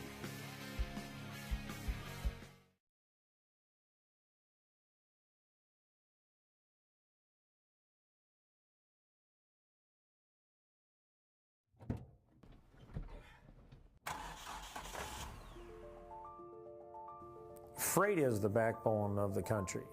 Freight is the backbone of the country,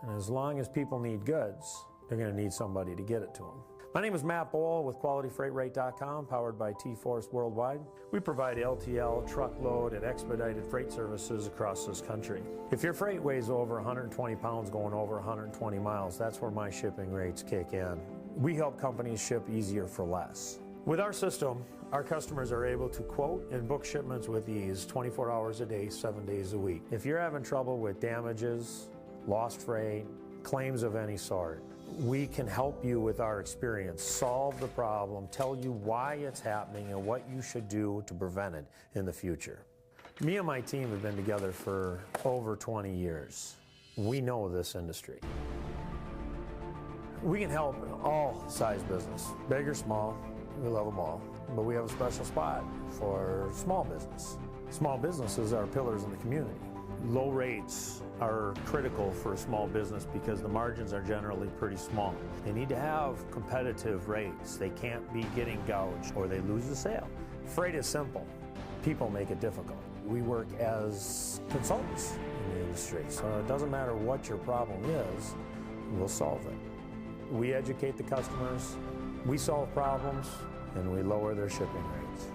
and as long as people need goods, they're going to need somebody to get it to them. My name is Matt Bohl with qualityfreightrate.com, powered by T-Force Worldwide. We provide LTL, truckload, and expedited freight services across this country. If your freight weighs over 120 pounds going over 120 miles, that's where my shipping rates kick in. We help companies ship easier for less. With our system, our customers are able to quote and book shipments with ease 24 hours a day, 7 days a week. If you're having trouble with damages, lost freight, claims of any sort, we can help you with our experience, solve the problem, tell you why it's happening and what you should do to prevent it in the future. Me and my team have been together for over 20 years. We know this industry. We can help all size business, big or small, we love them all. But we have a special spot for small business. Small businesses are pillars in the community. Low rates are critical for a small business because the margins are generally pretty small. They need to have competitive rates. They can't be getting gouged or they lose the sale. Freight is simple. People make it difficult. We work as consultants in the industry, so it doesn't matter what your problem is, we'll solve it. We educate the customers, we solve problems, and we lower their shipping rates.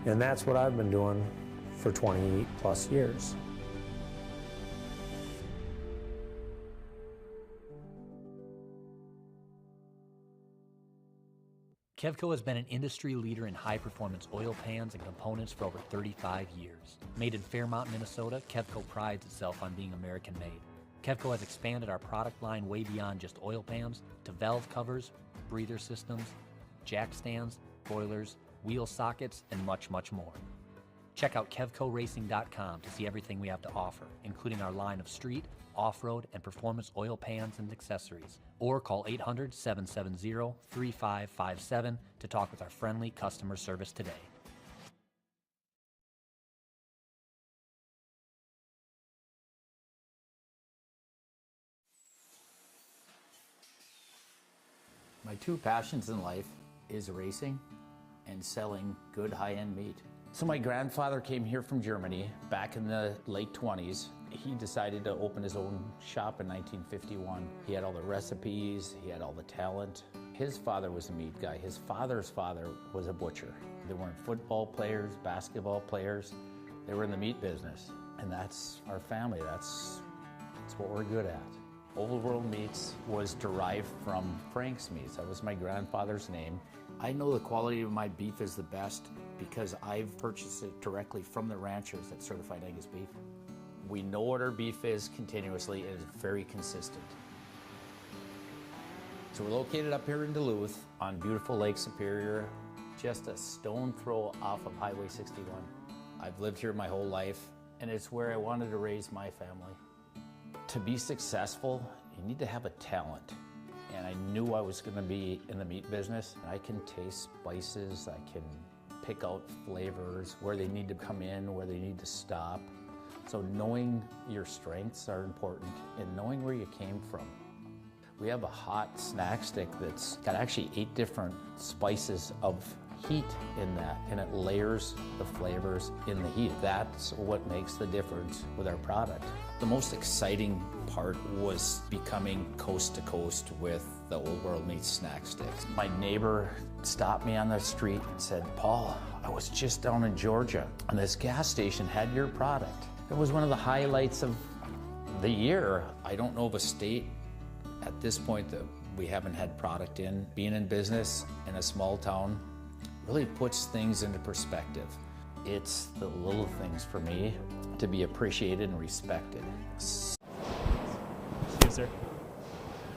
And that's what I've been doing for 20 plus years. Kevco has been an industry leader in high-performance oil pans and components for over 35 years. Made in Fairmont, Minnesota, Kevco prides itself on being American-made. Kevco has expanded our product line way beyond just oil pans to valve covers, breather systems, jack stands, boilers, wheel sockets, and much, much more. Check out KevcoRacing.com to see everything we have to offer, including our line of street, off-road, and performance oil pans and accessories. Or call 800-770-3557 to talk with our friendly customer service today. My two passions in life is racing and selling good high-end meat. So my grandfather came here from Germany back in the late 20s. He decided to open his own shop in 1951. He had all the recipes, he had all the talent. His father was a meat guy. His father's father was a butcher. They weren't football players, basketball players. They were in the meat business. And that's our family. That's what we're good at. Old World Meats was derived from Frank's Meats. That was my grandfather's name. I know the quality of my beef is the best because I've purchased it directly from the ranchers that certified Angus beef. We know what our beef is continuously, and it's very consistent. So we're located up here in Duluth on beautiful Lake Superior, just a stone throw off of Highway 61. I've lived here my whole life, and it's where I wanted to raise my family. To be successful, you need to have a talent. And I knew I was gonna be in the meat business. I can taste spices, I can pick out flavors, where they need to come in, where they need to stop. So knowing your strengths are important and knowing where you came from. We have a hot snack stick that's got actually 8 different spices of heat in that, and it layers the flavors in the heat. That's what makes the difference with our product. The most exciting part was becoming coast to coast with the Old World Meats snack sticks. My neighbor stopped me on the street and said, "Paul, I was just down in Georgia and this gas station had your product." It was one of the highlights of the year. I don't know of a state at this point that we haven't had product in. Being in business in a small town really puts things into perspective. It's the little things for me to be appreciated and respected. See you, sir.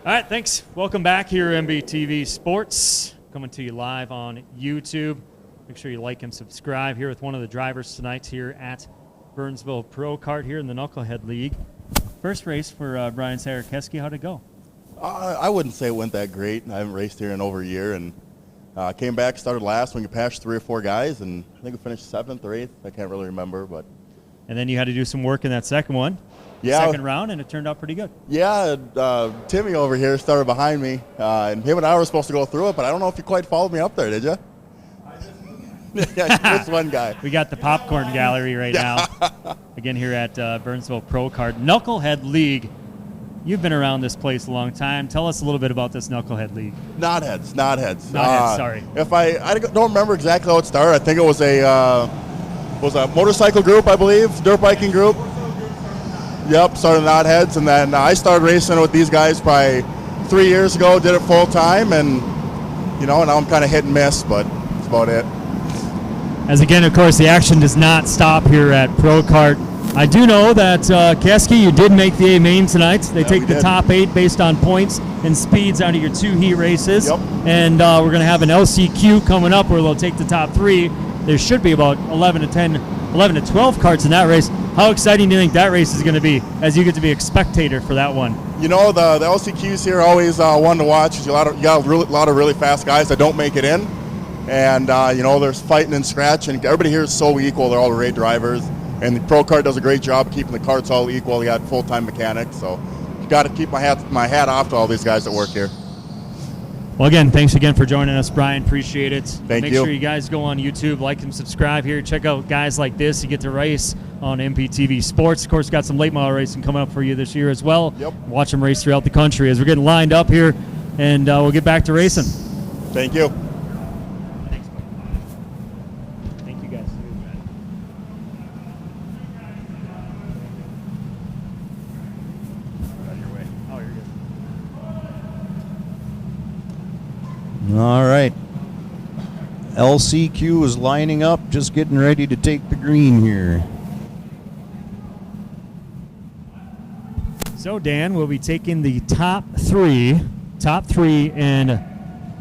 All right, thanks. Welcome back here, MBTV Sports. Coming to you live on YouTube. Make sure you like and subscribe here with one of the drivers tonight here at Burnsville Prokart here in the Knucklehead League. First race for Brian Sarakeski. How'd it go? I wouldn't say it went that great. I haven't raced here in over a year, and came back, started last when you passed 3 or 4 guys, and I think we finished 7th or 8th. I can't really remember, but. And then you had to do some work in that second one. Yeah. Second round, and it turned out pretty good. Yeah, Timmy over here started behind me, and him and I were supposed to go through it, but I don't know if you quite followed me up there, did you? Yeah, just one guy. We got the popcorn gallery right now. Again, here at Burnsville Prokart Knucklehead League. You've been around this place a long time. Tell us a little bit about this Knucklehead League. Knotheads. Sorry. If I don't remember exactly how it started. I think it was a motorcycle group, I believe, dirt biking group. Yep, started Knotheads, and then I started racing with these guys probably 3 years ago. Did it full time, and now I'm kind of hit and miss, but that's about it. As again, of course, the action does not stop here at Prokart. I do know that, Keski, you did make the A main tonight. They take the top 8 based on points and speeds out of your 2 heat races. Yep. And we're going to have an LCQ coming up where they'll take the top 3. There should be about 11 to 12 karts in that race. How exciting do you think that race is going to be as you get to be a spectator for that one? The LCQs here are always one to watch. You got a lot of really fast guys that don't make it in. And, there's fighting and scratching. Everybody here is so equal. They're all great drivers. And the Prokart does a great job of keeping the karts all equal. You got full-time mechanics. So you got to keep my hat off to all these guys that work here. Well, again, thanks again for joining us, Brian. Appreciate it. Make sure you guys go on YouTube, like and subscribe here. Check out guys like this. You get to race on MBTV Sports. Of course, got some late model racing coming up for you this year as well. Yep. Watch them race throughout the country as we're getting lined up here, and we'll get back to racing. Thank you. Thanks, thank you, guys. Oh, you're good. All right. LCQ is lining up, just getting ready to take the green here. So, Dan, we'll be taking the top three, and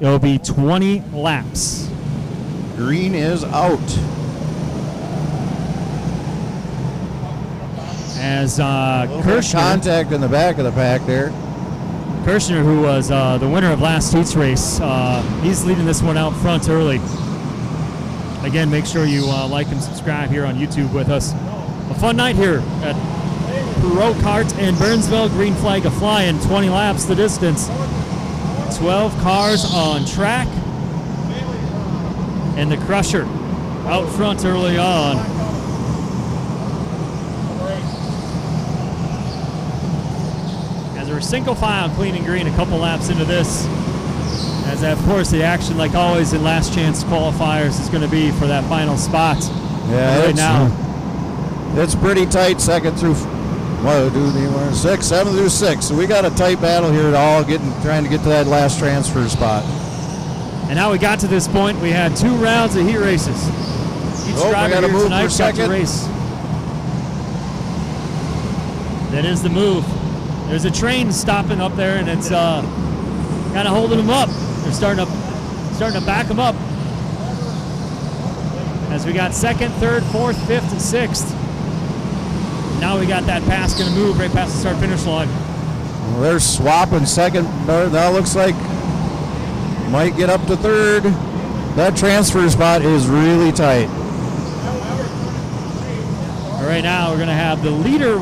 it'll be 20 laps. Green is out. As Kirshner, contact in the back of the pack there. Kirshner, who was the winner of last heat's race, he's leading this one out front early. Again, make sure you like and subscribe here on YouTube with us. A fun night here at Prokart in Burnsville. Green flag a-flying, 20 laps the distance. 12 cars on track. And the Crusher out front early on. As we're single file clean and green a couple laps into this. As of course the action, like always in last chance qualifiers, is going to be for that final spot. Yeah, right now. It's pretty tight, second through 6, 7 through 6. So we got a tight battle here at all, trying to get to that last transfer spot. And how we got to this point, we had 2 rounds of heat races. Each driver here tonight got to race. That is the move. There's a train stopping up there, and it's kind of holding them up. They're starting to back them up. As we got 2nd, 3rd, 4th, 5th, and 6th. Now we got that pass going to move right past the start-finish line. Well, they're swapping second. That looks like might get up to 3rd. That transfer spot is really tight. Right now we're going to have the leader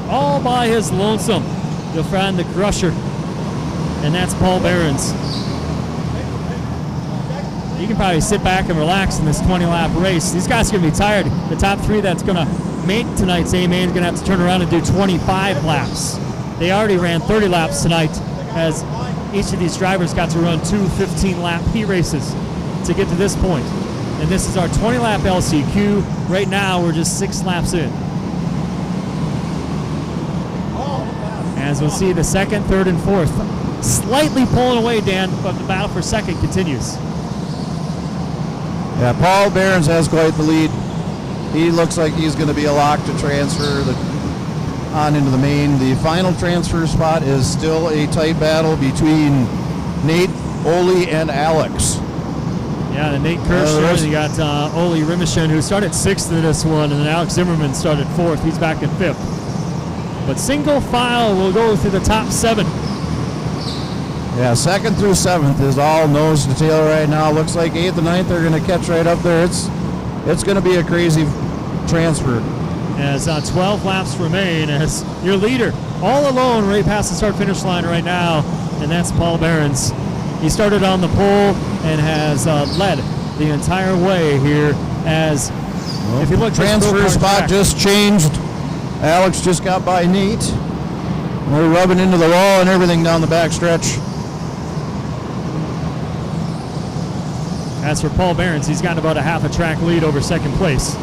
all by his lonesome. You'll find the Crusher, and that's Paul Behrens. You can probably sit back and relax in this 20-lap race. These guys are going to be tired. The top 3 that's going to make tonight's A-main is going to have to turn around and do 25 laps. They already ran 30 laps tonight, as each of these drivers got to run 2 15-lap heat races to get to this point. And this is our 20-lap LCQ. Right now, we're just 6 laps in. As we'll see the 2nd, 3rd, and 4th slightly pulling away, Dan, but the battle for 2nd continues. Yeah, Paul Behrens has quite the lead. He looks like he's going to be a lock to transfer on into the main. The final transfer spot is still a tight battle between Nate, Ole, and Alex. Yeah, and Nate Kirshner, you got Ole Rimishen, who started 6th in this one, and then Alex Zimmerman started 4th. He's back in 5th. But single file will go through the top 7. Yeah, 2nd through 7th is all nose to tail right now. Looks like 8th and 9th are going to catch right up there. It's going to be a crazy transfer. As 12 laps remain, as your leader all alone right past the start-finish line right now, and that's Paul Behrens. He started on the pole and has led the entire way here. As if you look, transfer spot just changed. Alex just got by Nate. They're rubbing into the wall and everything down the back stretch. As for Paul Behrens, he's got about a half a track lead over second place.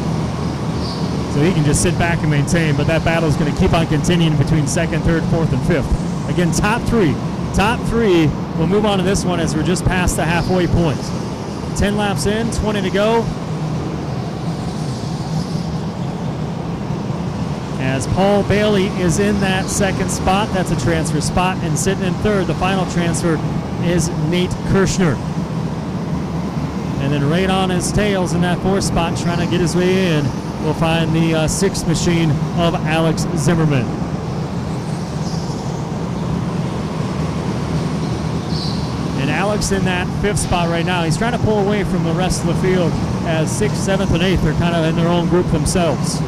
So he can just sit back and maintain, but that battle is going to keep on continuing between second, third, fourth, and fifth. Again, top three. Top three will move on to this one as we're just past the halfway point. 10 laps in, 20 to go. As Paul Bailey is in that second spot, that's a transfer spot, and sitting in third, the final transfer is Nate Kirshner. And then right on his tails in that fourth spot, trying to get his way in, we'll find the sixth machine of Alex Zimmerman. And Alex in that fifth spot right now. He's trying to pull away from the rest of the field as 6th, 7th, and 8th are kind of in their own group themselves.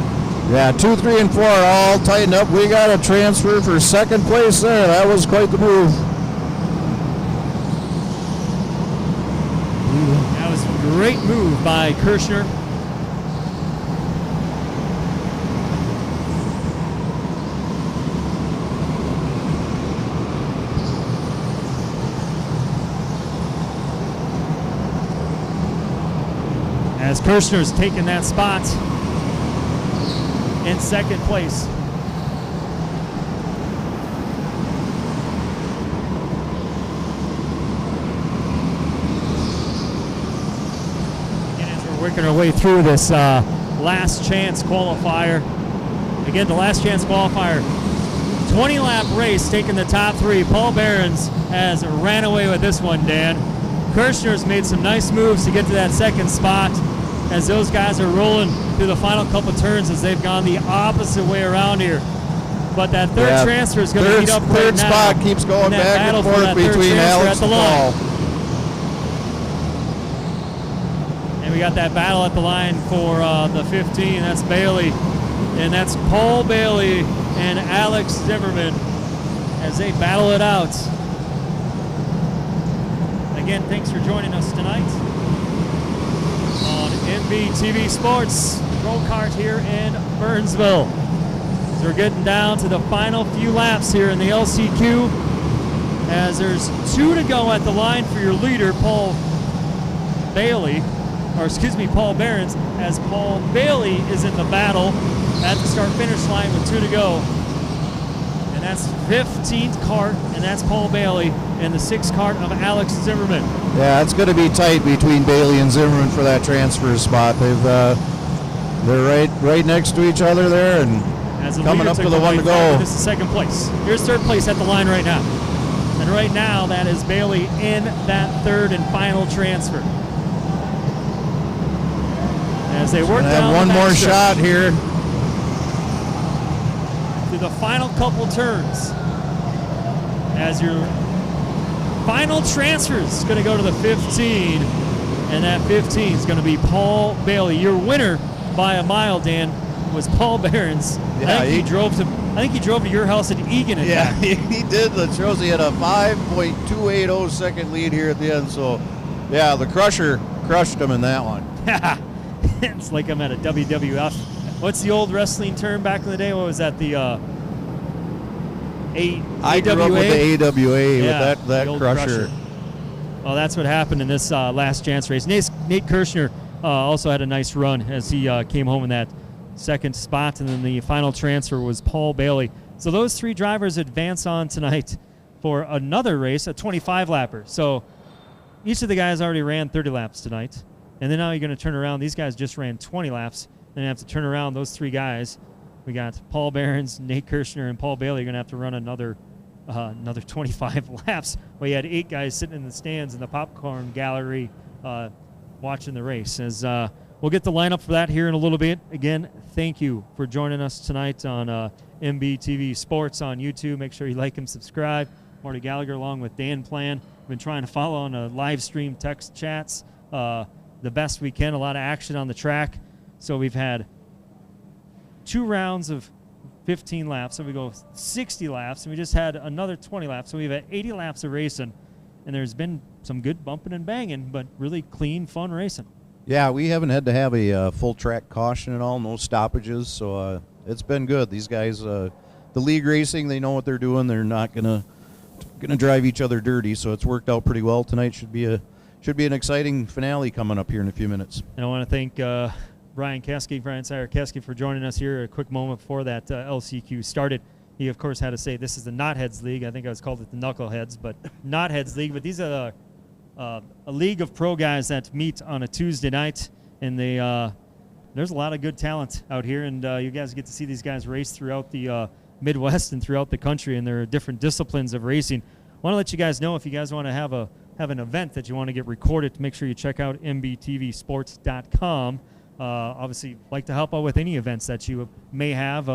Yeah, 2, 3, and 4 are all tightened up. We got a transfer for second place there. That was quite the move. That was a great move by Kirshner. As Kirshner's taken that spot in second place. Working our way through this last chance qualifier. Again, the last chance qualifier, 20 lap race, taking the top three. Paul Behrens has ran away with this one, Dan. Kirshner's made some nice moves to get to that second spot as those guys are rolling through the final couple turns as they've gone the opposite way around here. But that third transfer is going to heat up right now. Third spot keeps going back and forth between Alex and Paul. We got that battle at the line for the 15. That's Bailey. And that's Paul Bailey and Alex Zimmerman as they battle it out. Again, thanks for joining us tonight on MBTV Sports. Prokart here in Burnsville. So we're getting down to the final few laps here in the LCQ as there's 2 to go at the line for your leader, Paul Behrens, as Paul Bailey is in the battle at the start-finish line with 2 to go. And that's 15th Kart, and that's Paul Bailey, and the 6th Kart of Alex Zimmerman. Yeah, it's going to be tight between Bailey and Zimmerman for that transfer spot. They're right next to each other there, and coming up to the one to go. This is second place. Here's third place at the line right now. And right now, that is Bailey in that third and final transfer. As they work down one more shot here to the final couple turns. As your final transfer is going to go to the 15, and that 15 is going to be Paul Bailey. Your winner by a mile, Dan, was Paul Behrens. Yeah, I think he drove to your house in Egan. Yeah, he did. That shows he had a 5.280 second lead here at the end. So, yeah, the Crusher crushed him in that one. It's like I'm at a WWF. What's the old wrestling term back in the day? What was that? The I grew up with the AWA, with that Crusher. Well, that's what happened in this last chance race. Nate Kirshner also had a nice run as he came home in that second spot, and then the final transfer was Paul Bailey. So those 3 drivers advance on tonight for another race, a 25-lapper. So each of the guys already ran 30 laps tonight. And then now you're going to turn around. These guys just ran 20 laps. Then you have to turn around those 3 guys. We got Paul Behrens, Nate Kirshner, and Paul Bailey. You're going to have to run another 25 laps. Well, you had 8 guys sitting in the stands in the popcorn gallery watching the race. As we'll get the lineup for that here in a little bit. Again, thank you for joining us tonight on MBTV Sports on YouTube. Make sure you like and subscribe. Marty Gallagher along with Dan Plan. We've been trying to follow on live stream text chats the best we can. A lot of action on the track. So we've had 2 rounds of 15 laps. So we go 60 laps, and we just had another 20 laps. So we've had 80 laps of racing, and there's been some good bumping and banging, but really clean, fun racing. Yeah, we haven't had to have a full track caution at all, no stoppages, so it's been good. These guys, the league racing, they know what they're doing. They're not gonna drive each other dirty, so it's worked out pretty well tonight. Should be an exciting finale coming up here in a few minutes. And I want to thank Brian Sire Keski for joining us here a quick moment before that LCQ started. He, of course, had to say this is the Knotheads League. I think I was called it the Knuckleheads, but Knotheads League. But these are a league of pro guys that meet on a Tuesday night, and there's a lot of good talent out here, and you guys get to see these guys race throughout the Midwest and throughout the country, and there are different disciplines of racing. I want to let you guys know if you guys want to have an event that you want to get recorded, to make sure you check out mbtvsports.com. Obviously, like to help out with any events that you may have,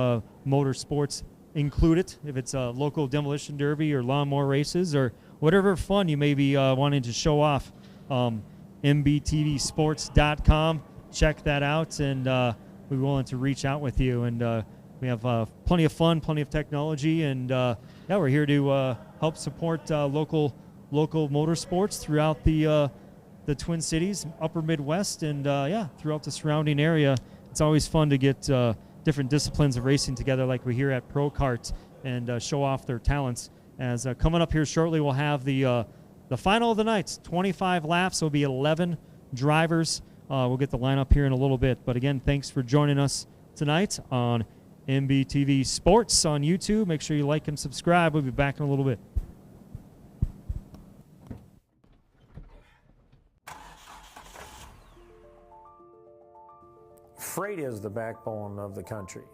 motorsports included, if it's a local demolition derby or lawnmower races or whatever fun you may be wanting to show off. mbtvsports.com. Check that out, and we're willing to reach out with you. And we have plenty of fun, plenty of technology, and yeah, we're here to help support local motorsports throughout the Twin Cities, Upper Midwest, and yeah, throughout the surrounding area. It's always fun to get different disciplines of racing together, like we hear at Prokart, and show off their talents. As coming up here shortly, we'll have the final of the night. 25 laps. There'll be 11 drivers. We'll get the lineup here in a little bit. But again, thanks for joining us tonight on MBTV Sports on YouTube. Make sure you like and subscribe. We'll be back in a little bit. Freight is the backbone of the country,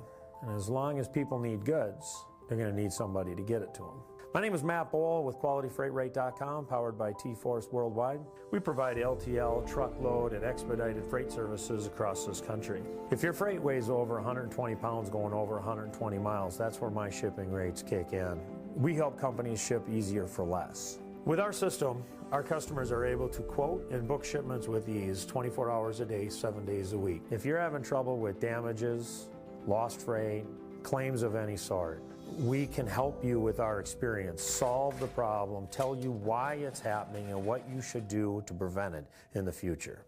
and as long as people need goods, they're going to need somebody to get it to them. My name is Matt Bohl with qualityfreightrate.com, powered by T-Force Worldwide. We provide LTL, truckload, and expedited freight services across this country. If your freight weighs over 120 pounds going over 120 miles, that's where my shipping rates kick in. We help companies ship easier for less. With our system, our customers are able to quote and book shipments with ease 24 hours a day, 7 days a week. If you're having trouble with damages, lost freight, claims of any sort, we can help you with our experience, solve the problem, tell you why it's happening and what you should do to prevent it in the future.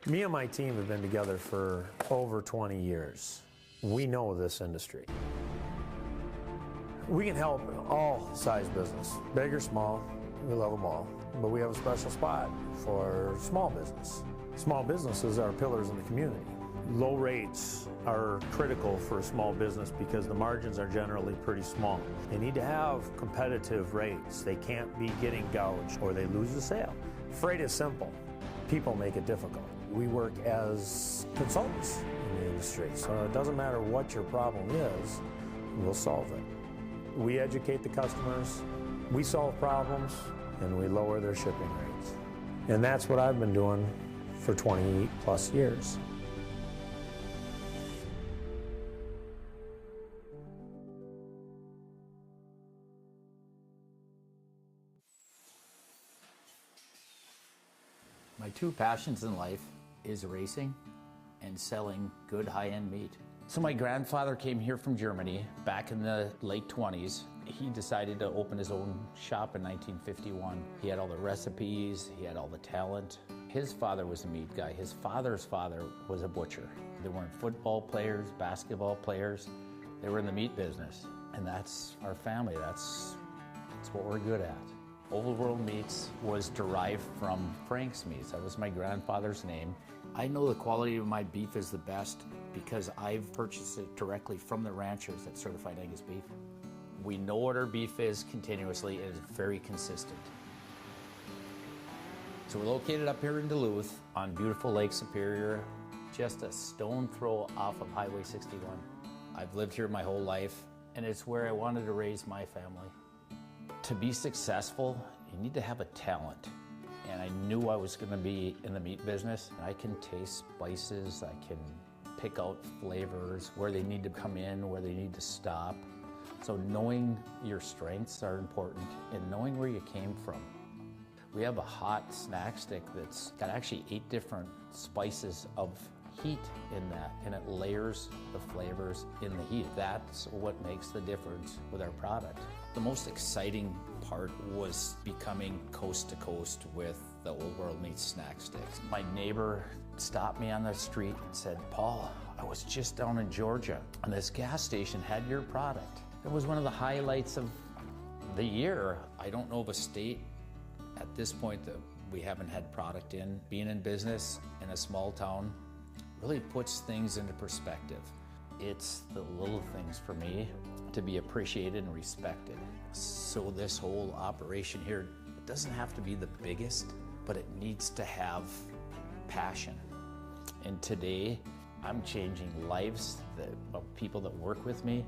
Me and my team have been together for over 20 years. We know this industry. We can help all size business, big or small. We love them all, but we have a special spot for small business. Small businesses are pillars in the community. Low rates are critical for a small business because the margins are generally pretty small. They need to have competitive rates. They can't be getting gouged or they lose the sale. Freight is simple. People make it difficult. We work as consultants in the industry, so it doesn't matter what your problem is, we'll solve it. We educate the customers, we solve problems, and we lower their shipping rates. And that's what I've been doing for 20 plus years. My two passions in life is racing and selling good high-end meat. So my grandfather came here from Germany back in the late 20s. He decided to open his own shop in 1951. He had all the recipes, he had all the talent. His father was a meat guy. His father's father was a butcher. They weren't football players, basketball players. They were in the meat business. And that's our family. That's what we're good at. Old World Meats was derived from Frank's Meats. That was my grandfather's name. I know the quality of my beef is the best because I've purchased it directly from the ranchers that certified Angus beef. We know what our beef is continuously, and it's very consistent. So we're located up here in Duluth on beautiful Lake Superior, just a stone throw off of Highway 61. I've lived here my whole life, and it's where I wanted to raise my family. To be successful, you need to have a talent. And I knew I was going to be in the meat business. I can taste spices, I can pick out flavors, where they need to come in, where they need to stop. So knowing your strengths are important and knowing where you came from. We have a hot snack stick that's got actually 8 different spices of heat in that, and it layers the flavors in the heat. That's what makes the difference with our product. The most exciting part was becoming coast to coast with the Old World Meats snack sticks. My neighbor stopped me on the street and said, "Paul, I was just down in Georgia and this gas station had your product." It was one of the highlights of the year. I don't know of a state at this point that we haven't had product in. Being in business in a small town really puts things into perspective. It's the little things for me to be appreciated and respected. So this whole operation here, it doesn't have to be the biggest, but it needs to have passion. And today, I'm changing lives of people that work with me.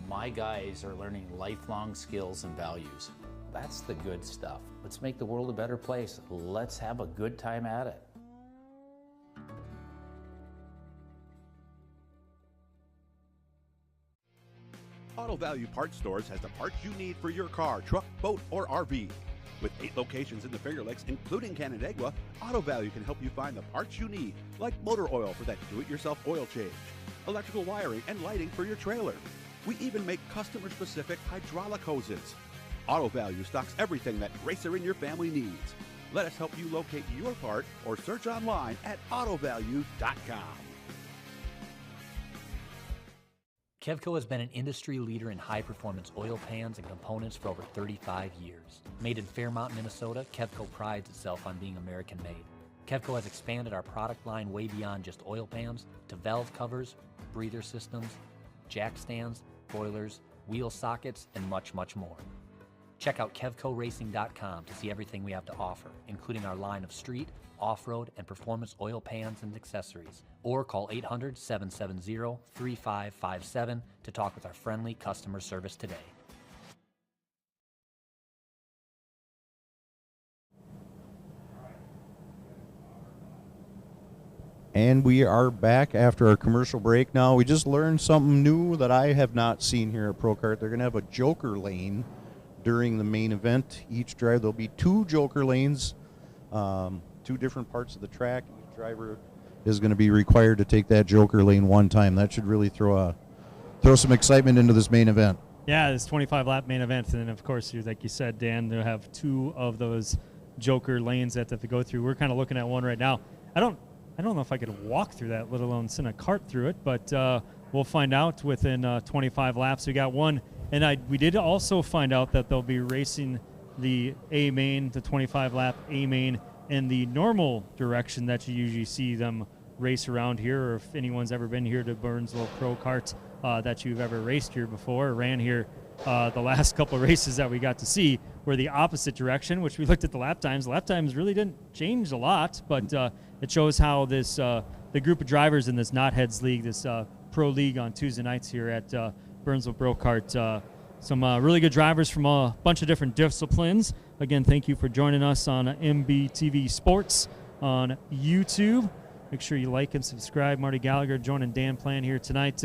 My guys are learning lifelong skills and values. That's the good stuff. Let's make the world a better place. Let's have a good time at it. Auto Value Parts Stores has the parts you need for your car, truck, boat, or RV. With 8 locations in the Finger Lakes, including Canandaigua, Auto Value can help you find the parts you need, like motor oil for that do-it-yourself oil change, electrical wiring and lighting for your trailer. We even make customer-specific hydraulic hoses. Auto Value stocks everything that racer in your family needs. Let us help you locate your part or search online at autovalue.com. Kevco has been an industry leader in high-performance oil pans and components for over 35 years. Made in Fairmont, Minnesota, Kevco prides itself on being American-made. Kevco has expanded our product line way beyond just oil pans to valve covers, breather systems, jack stands, boilers, wheel sockets, and much, much more. Check out KevcoRacing.com to see everything we have to offer, including our line of street, off-road, and performance oil pans and accessories. Or call 800-770-3557 to talk with our friendly customer service today. And we are back after our commercial break now. We just learned something new that I have not seen here at Prokart. They're going to have a joker lane during the main event. Each drive, there'll be 2 joker lanes, 2 different parts of the track. Each driver is going to be required to take that joker lane one time. That should really throw some excitement into this main event. Yeah, this 25-lap main event, and then of course, like you said, Dan, they'll have 2 of those joker lanes that they have to go through. We're kind of looking at one right now. I don't know if I could walk through that, let alone send a cart through it, but we'll find out within 25 laps. We got one, and we did also find out that they'll be racing the A main, the 25-lap A main, in the normal direction that you usually see them race around here, or if anyone's ever been here to Burnsville Prokart that you've ever raced here before, or ran here. The last couple of races that we got to see were the opposite direction, which we looked at the lap times. The lap times really didn't change a lot, but it shows how this the group of drivers in this Knotheads League, this pro league on Tuesday nights here at Burnsville Prokart, some really good drivers from a bunch of different disciplines. Again, thank you for joining us on MBTV Sports on YouTube. Make sure you like and subscribe. Marty Gallagher joining Dan Plan here tonight.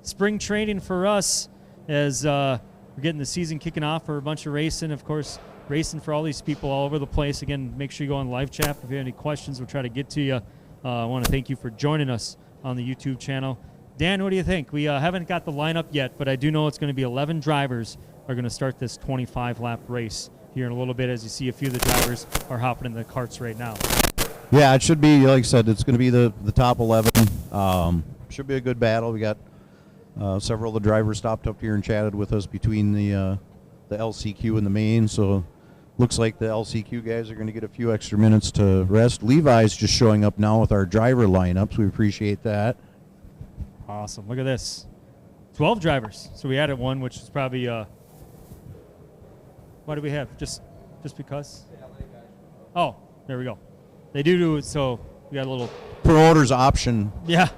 Spring training for us as we're getting the season kicking off for a bunch of racing. Of course, racing for all these people all over the place. Again, make sure you go on live chat. If you have any questions, we'll try to get to you. I want to thank you for joining us on the YouTube channel. Dan, what do you think? We haven't got the lineup yet, but I do know it's going to be 11 drivers are going to start this 25-lap race here in a little bit, as you see a few of the drivers are hopping in the carts right now. Yeah, it should be, like I said, it's going to be the top 11. Should be a good battle. We got several of the drivers stopped up here and chatted with us between the LCQ and the main, so looks like the LCQ guys are going to get a few extra minutes to rest. Levi's just showing up now with our driver lineups. We appreciate that. Awesome. Look at this. 12 drivers. So we added one, which is probably why do we have? Just because? Oh, there we go. They do it, so we got a little promoter's option. Yeah.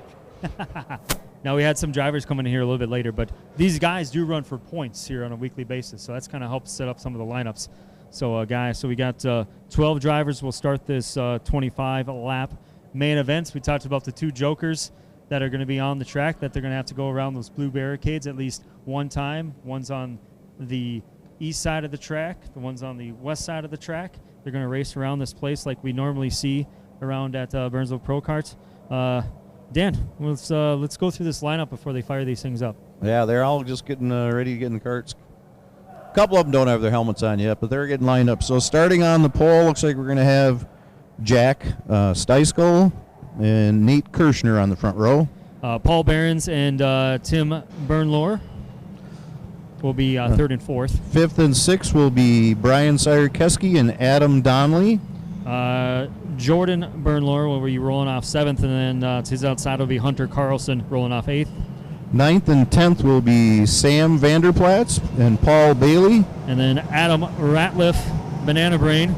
Now, we had some drivers coming in here a little bit later, but these guys do run for points here on a weekly basis, so that's kind of helps set up some of the lineups. So, guys, so we got 12 drivers. We'll start this 25-lap main events. We talked about the 2 jokers that are going to be on the track, that they're going to have to go around those blue barricades at least one time. One's on the east side of the track. The one's on the west side of the track. They're going to race around this place like we normally see around at Burnsville Prokart. Dan, let's go through this lineup before they fire these things up. Yeah, they're all just getting ready to get in the carts. A couple of them don't have their helmets on yet, but they're getting lined up. So starting on the pole, looks like we're going to have Jack Steiskell, and Nate Kirshner on the front row. Paul Behrens and Tim Bernlohr will be third and fourth. Fifth and sixth will be Brian Sierkeski and Adam Donnelly. Jordan Bernlohr will be rolling off seventh, and then to his outside will be Hunter Carlson rolling off eighth. Ninth and 10th will be Sam Vanderplatz and Paul Bailey. And then Adam Ratliff, Banana Brain,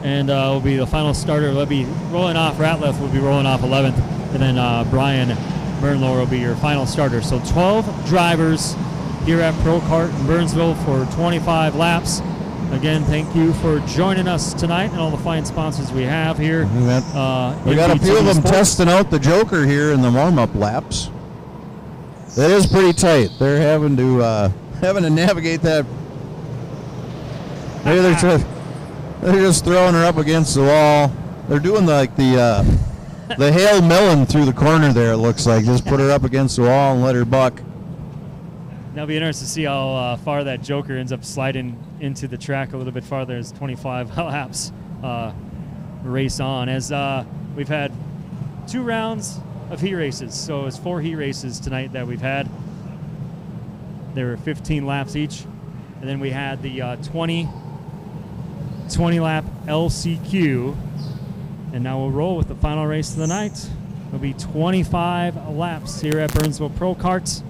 and will be the final starter. Will be rolling off. Ratliff will be rolling off 11th, and then Brian Bernlohr will be your final starter. So 12 drivers here at Prokart in Burnsville for 25 laps. Again, thank you for joining us tonight and all the fine sponsors we have here. We got a few of them testing out the Joker here in the warm-up laps. It is pretty tight. They're having to navigate that. Maybe they're just throwing her up against the wall. They're doing like the Hail Melon through the corner there. It looks like just put her up against the wall and let her buck. Now, it'll be interesting to see how far that Joker ends up sliding into the track a little bit farther as 25 laps race on. As we've had 2 rounds of heat races, so it's 4 heat races tonight that we've had. There were 15 laps each, and then we had the 20 lap LCQ, and now we'll roll with the final race of the night. It'll be 25 laps here at Burnsville Prokart.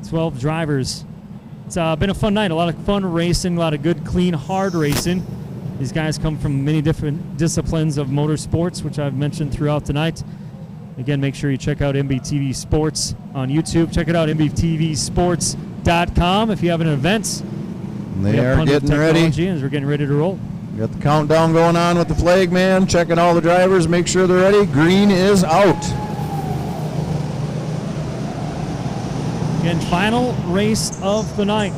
12 drivers. It's been a fun night. A lot of fun racing, a lot of good, clean, hard racing. These guys come from many different disciplines of motorsports, which I've mentioned throughout tonight. Again, make sure you check out MBTV Sports on YouTube. Check it out, mbtvsports.com if you have an event. They are getting ready. And we're getting ready to roll. We got the countdown going on with the flag man, checking all the drivers, make sure they're ready. Green is out. Again, final race of the night.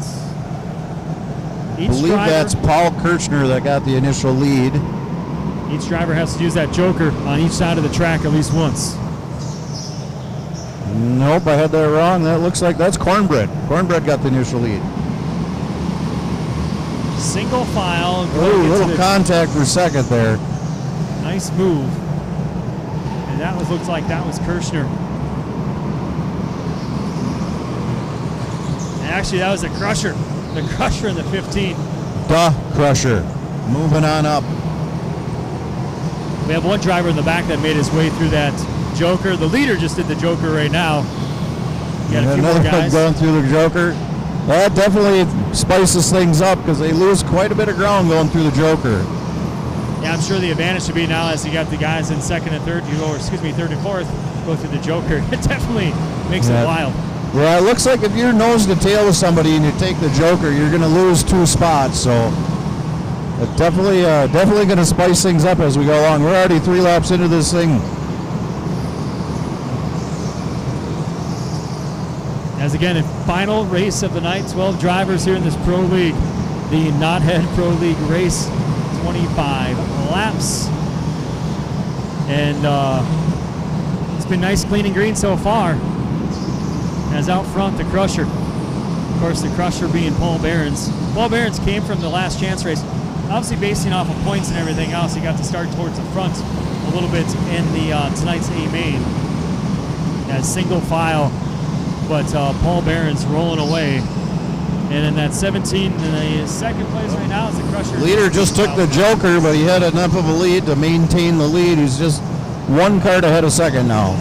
I believe that's Paul Kirchner that got the initial lead. Each driver has to use that Joker on each side of the track at least once. Nope, I had that wrong. That looks like that's Cornbread. Cornbread got the initial lead. Single file. Oh, little contact for second there. Nice move. And that looks like that was Kirchner. And actually, that was the Crusher. The Crusher in the 15. The Crusher. Moving on up. We have one driver in the back that made his way through that Joker. The leader just did the Joker right now. You got a few more guys going through the Joker. That definitely spices things up because they lose quite a bit of ground going through the Joker. Yeah, I'm sure the advantage should be now as you got the guys in second and third, third and fourth, go through the Joker. It definitely makes it wild. Yeah, it looks like if you're nose to tail with somebody and you take the Joker, you're going to lose 2 spots. So it definitely going to spice things up as we go along. We're already 3 laps into this thing. As again, a final race of the night, 12 drivers here in this Pro League, the Knothead Pro League race, 25 laps. And it's been nice, clean, and green so far. As out front, the Crusher. Of course, the Crusher being Paul Behrens. Paul Behrens came from the last chance race. Obviously, basing off of points and everything else, he got to start towards the front a little bit in the tonight's A main. As single file. But Paul Behrens rolling away. And in that 17, in the second place right now is the Crusher. Leader just took the Joker, but he had enough of a lead to maintain the lead. He's just 1 cart ahead of second now.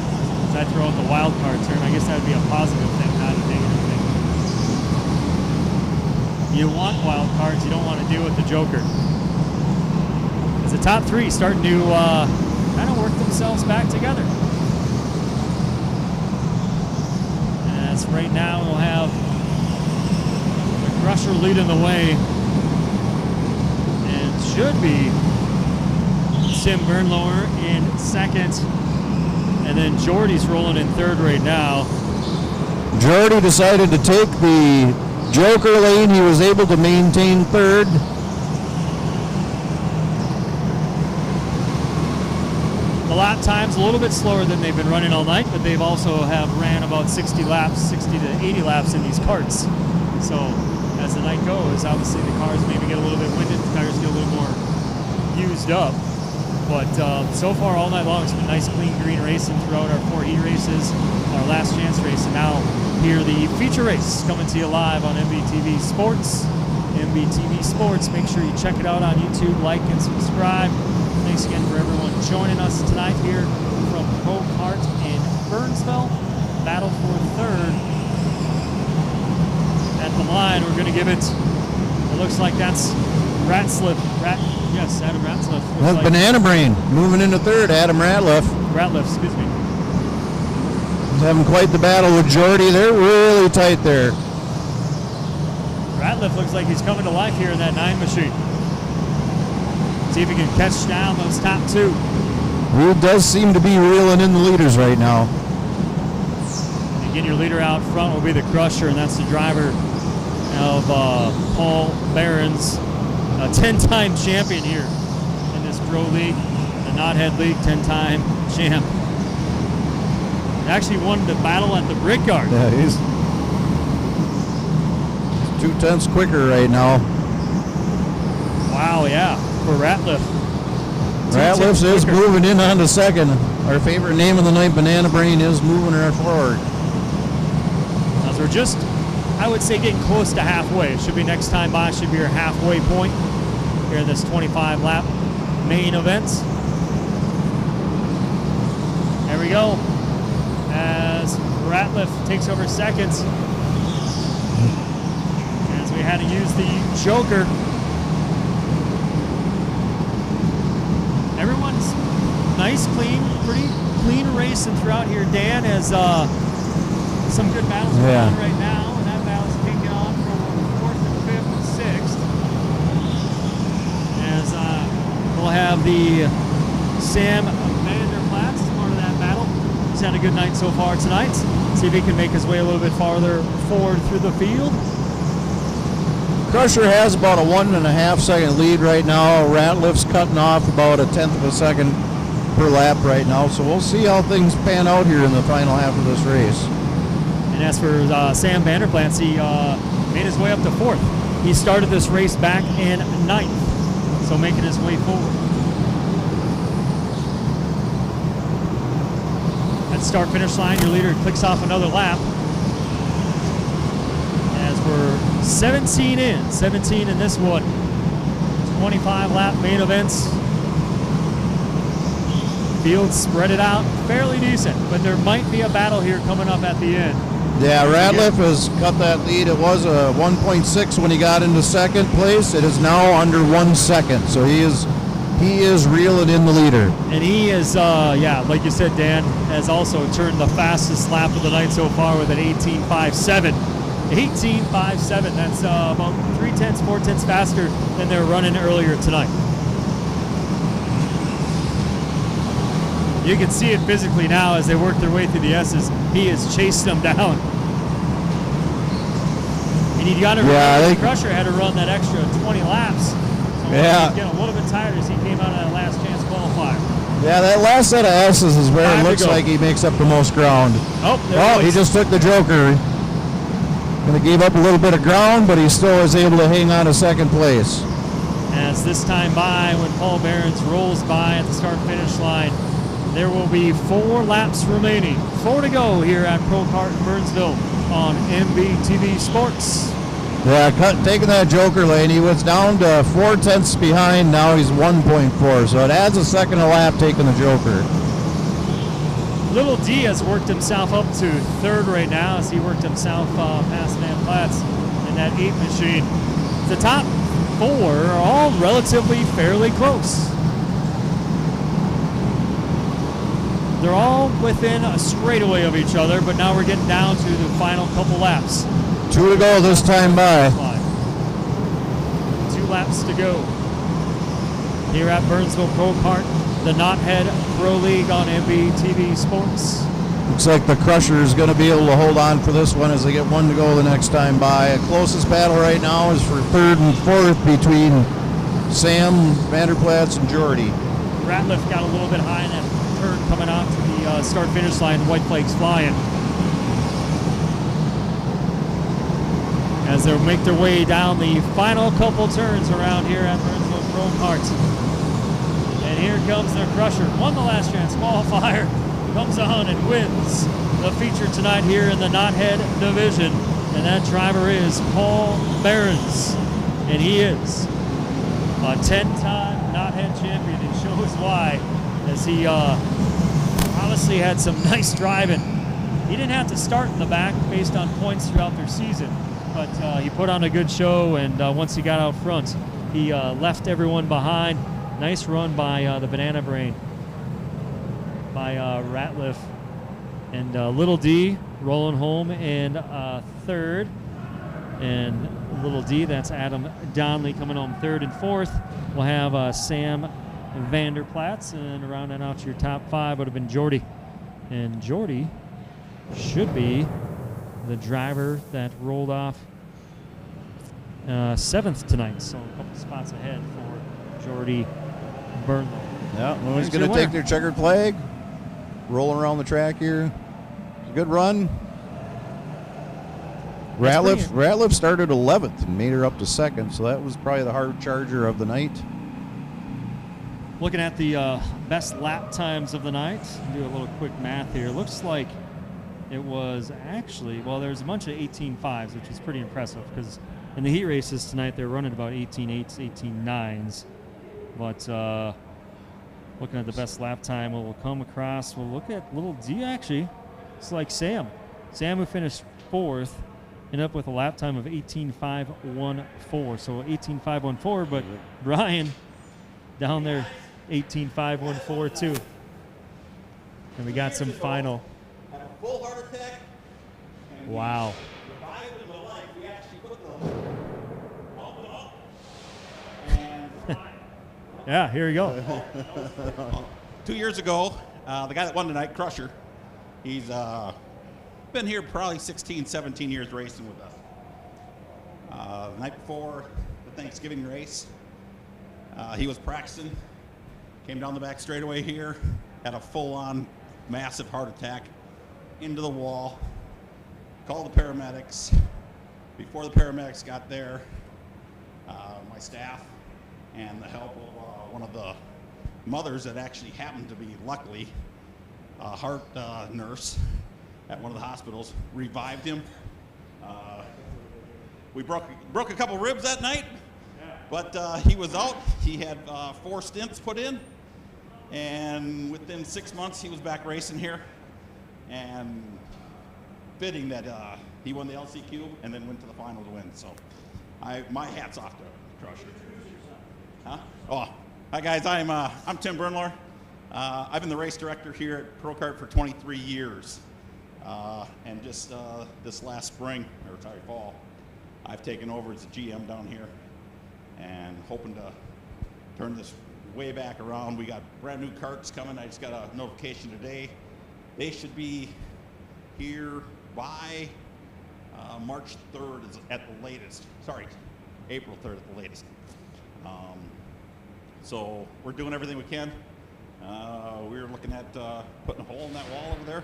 I throw out the wild card term. I guess that would be a positive thing, not a negative thing. You want wild cards. You don't want to deal with the Joker. As the top 3 starting to kind of work themselves back together. Right now we'll have the Crusher leading the way, and should be Tim Bernlohr in second, and then Jordy's rolling in third right now. Jordy decided to take the Joker lane. He was able to maintain third. The lap time's a little bit slower than they've been running all night, but they've also have ran about 60 to 80 laps in these karts. So as the night goes, obviously the cars maybe get a little bit winded, the tires get a little more used up. But so far all night long, it's been nice, clean, green racing throughout our 4 heat races, our last chance race, and now here the feature race coming to you live on MBTV Sports. MBTV Sports, make sure you check it out on YouTube, like and subscribe. Thanks again for everyone joining us tonight here from Prokart in Burnsville. Battle for third. At the line, we're going to give it, looks like that's yes, Adam Ratliff. That's like Banana Brain moving into third. Adam Ratliff, excuse me. He's having quite the battle with Jordy. They're really tight there. Ratliff looks like he's coming to life here in that 9 machine. See if he can catch down those top 2. He does seem to be reeling in the leaders right now. Again, your leader out front will be the Crusher, and that's the driver of Paul Behrens, a 10-time champion here in this pro league, the Knothead League, 10-time champ. Actually won the battle at the Brickyard. Yeah, he's 2/10 quicker right now. Wow, yeah, for Ratliff. Ratliff is moving in on the second. Our favorite name of the night, Banana Brain, is moving her forward. As we're just, I would say, getting close to halfway. It should be next time by, should be your halfway point here in this 25-lap main event. There we go. As Ratliff takes over seconds. As we had to use the Joker. Everyone's nice, clean, pretty clean racing throughout here. Dan has some good battles going on right now, and that battle's kicking off for 4th and 5th and 6th. As we'll have the Sam Vanderplaats as part of that battle. He's had a good night so far tonight. See if he can make his way a little bit farther forward through the field. Crusher has about a 1.5 second lead right now. Ratliff's cutting off about 1/10 of a second per lap right now. So we'll see how things pan out here in the final half of this race. And as for Sam Vanderplaats, he made his way up to 4th. He started this race back in 9th, so making his way forward. At start-finish line, your leader clicks off another lap. As we're 17 in this one. 25-lap main events. Field spread it out fairly decent, but there might be a battle here coming up at the end. Yeah, Ratliff has cut that lead. It was a 1.6 when he got into second place. It is now under 1 second, so he is reeling in the leader. And he is, like you said, Dan, has also turned the fastest lap of the night so far with an 18.57. 18.57. That's about 3/10, 4/10 faster than they were running earlier tonight. You can see it physically now as they work their way through the S's. He has chased them down. And you got to remember, the Crusher had to run that extra 20 laps. So he's getting a little bit tired as he came out of that last chance qualifier. Yeah, that last set of S's is where it looks like he makes up the most ground. Oh, he just took the Joker. Going to give up a little bit of ground, but he still is able to hang on to second place. As this time by, when Paul Behrens rolls by at the start-finish line, there will be 4 laps remaining. 4 to go here at Prokart in Burnsville on MBTV Sports. Yeah, taking that Joker lane, he was down to 4/10 behind. Now he's 1.4, so it adds a second a lap taking the Joker. Little D has worked himself up to 3rd right now as he worked himself past Van Platts in that 8 machine. The top 4 are all relatively fairly close. They're all within a straightaway of each other, but now we're getting down to the final couple laps. 2 to go this time by. 2 laps to go. Here at Burnsville Prokart, the Knothead Pro League on MBTV Sports. Looks like the Crusher is going to be able to hold on for this one as they get 1 to go the next time by. The closest battle right now is for 3rd and 4th between Sam Vanderplaats and Jordy. Ratliff got a little bit high in that turn coming out to the start-finish line. White flags flying. As they make their way down the final couple turns around here at Burnsville Prokart. And here comes their crusher. Won the last chance qualifier. Comes on and wins the feature tonight here in the Knothead division. And that driver is Paul Behrens. And he is a 10-time Knothead champion. He shows why, as he obviously had some nice driving. He didn't have to start in the back based on points throughout their season, but he put on a good show, and once he got out front, he left everyone behind. Nice run by the Banana Brain, by Ratliff. And Little D rolling home in third. And Little D, that's Adam Donnelly, coming home third and fourth. We'll have Sam Vanderplatz, and rounding out your top five would have been Jordy. And Jordy should be the driver that rolled off seventh tonight, so a couple spots ahead for Jordy Burnlow. Yeah, well, he's going to take their checkered flag, roll around the track here. Good run. Ratliff started 11th and made her up to second, so that was probably the hard charger of the night. Looking at the best lap times of the night, do a little quick math here. Looks like it was actually, well, there's a bunch of 18.5s, which is pretty impressive because in the heat races tonight, they're running about 18.8s, 18.9s. But looking at the best lap time, we'll come across, we'll look at Little D actually. It's like Sam. Sam, who finished fourth, ended up with a lap time of 18.514. So 18.514, but Brian down there, 18.514 too. And we got some final. Had a full heart attack. Wow. Revived my life. We actually put the pump it up. And yeah, here we go. 2 years ago, the guy that won tonight, Crusher, he's been here probably 16, 17 years racing with us. The night before the Thanksgiving race, he was practicing, came down the back straightaway here, had a full-on massive heart attack, into the wall, called the paramedics. Before the paramedics got there, my staff and the help of one of the mothers that actually happened to be, luckily, a heart nurse at one of the hospitals, revived him. We broke a couple ribs that night, but he was out. He had 4 stents put in, and within 6 months he was back racing here. And fitting that he won the LCQ and then went to the final to win. So my hat's off to Crusher. Huh? Oh, hi guys. I'm Tim Burnlow. I've been the race director here at Prokart for 23 years. And just this last spring, or sorry, fall, I've taken over as a GM down here and hoping to turn this way back around. We got brand new karts coming. I just got a notification today. They should be here by March 3rd is at the latest. Sorry, April 3rd at the latest. So we're doing everything we can. We're looking at putting a hole in that wall over there.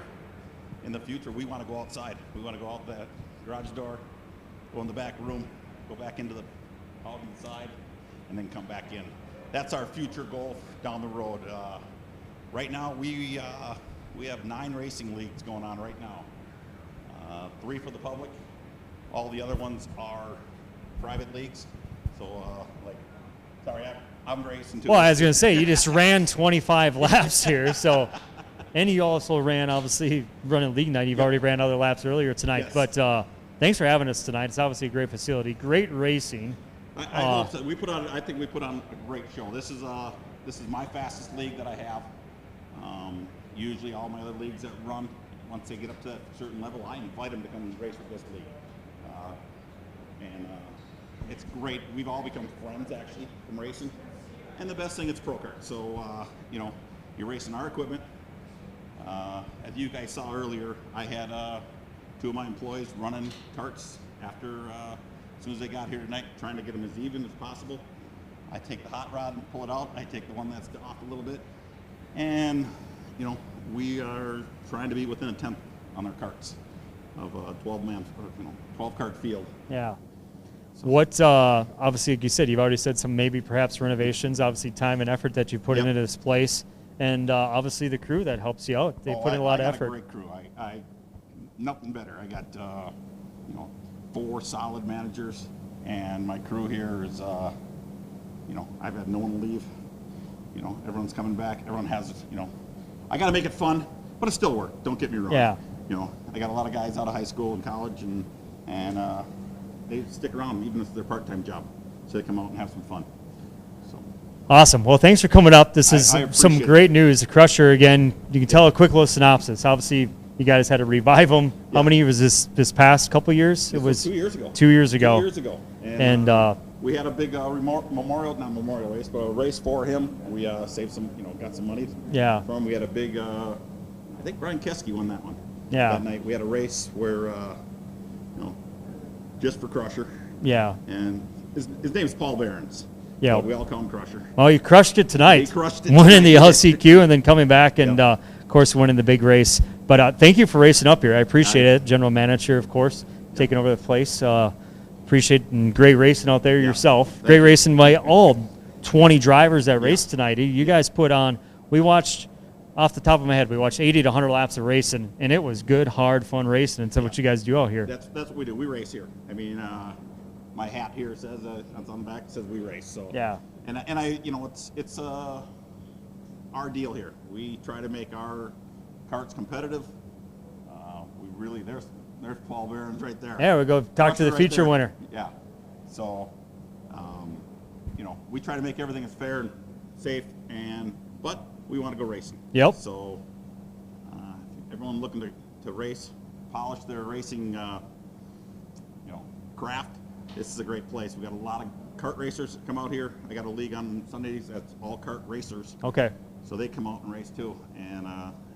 In the future, we want to go outside. We want to go out that garage door, go in the back room, go back into the out inside, and then come back in. That's our future goal down the road. Right now, we have 9 racing leagues going on right now. 3 for the public. All the other ones are private leagues. So, sorry, I'm racing too. Well, I was going to say, you just ran 25 laps here, so, and you also ran, obviously, running league night. You've already ran other laps earlier tonight. Yes. But thanks for having us tonight. It's obviously a great facility, great racing. I hope so. I think we put on a great show. This is my fastest league that I have. Usually all my other leagues that run, once they get up to that certain level, I invite them to come and race with this league. It's great. We've all become friends, actually, from racing. And the best thing, it's Prokart. So, you're racing our equipment. As you guys saw earlier, I had 2 of my employees running karts after, as soon as they got here tonight, trying to get them as even as possible. I take the hot rod and pull it out. I take the one that's off a little bit. And, we are trying to be within a 10th on our karts of a 12-man, 12-kart field. Yeah. What, obviously, like you said, you've already said some maybe perhaps renovations, obviously time and effort that you put into this place, and obviously the crew that helps you out. They put in a lot of effort. I got a great crew. I nothing better. I got 4 solid managers, and my crew here is I've had no one leave. Everyone's coming back. Everyone has I got to make it fun, but it's still work. Don't get me wrong. Yeah. I got a lot of guys out of high school and college, and they stick around even if it's their part-time job, so they come out and have some fun. So. Awesome. Well, thanks for coming up. This is I some appreciate great news. The Crusher, again, you can tell a quick little synopsis. Obviously, you guys had to revive them. Yeah. How many was this past couple years? It was 2 years ago. 2 years ago. 2 years ago. And we had a big not memorial race, but a race for him. We saved some, got some money from him. We had a big, I think Brian Keski won that one. Yeah. That night we had a race where, just for Crusher. Yeah. And his name's Paul Behrens. Yeah. We all call him Crusher. Well, you crushed it tonight. He crushed it winning the tonight. LCQ and then coming back and, of course, winning the big race. But thank you for racing up here. I appreciate it. General Manager, of course, taking over the place. Appreciate and great racing out there yourself. Great racing by all 20 drivers that raced tonight. You guys put on, we watched, off the top of my head, we watched 80 to 100 laps of racing, and it was good, hard, fun racing. And that's what you guys do out here. That's what we do. We race here. I mean, my hat here says it's on the back. It says we race. So yeah. And it's our deal here. We try to make our karts competitive. We really there's Paul Behrens right there. There we go. Talk to the feature winner. Yeah. So we try to make everything as fair and safe, but we want to go racing. Yep. So everyone looking to race, polish their racing craft, this is a great place. We got a lot of kart racers that come out here. I got a league on Sundays that's all kart racers. Okay. So they come out and race too, and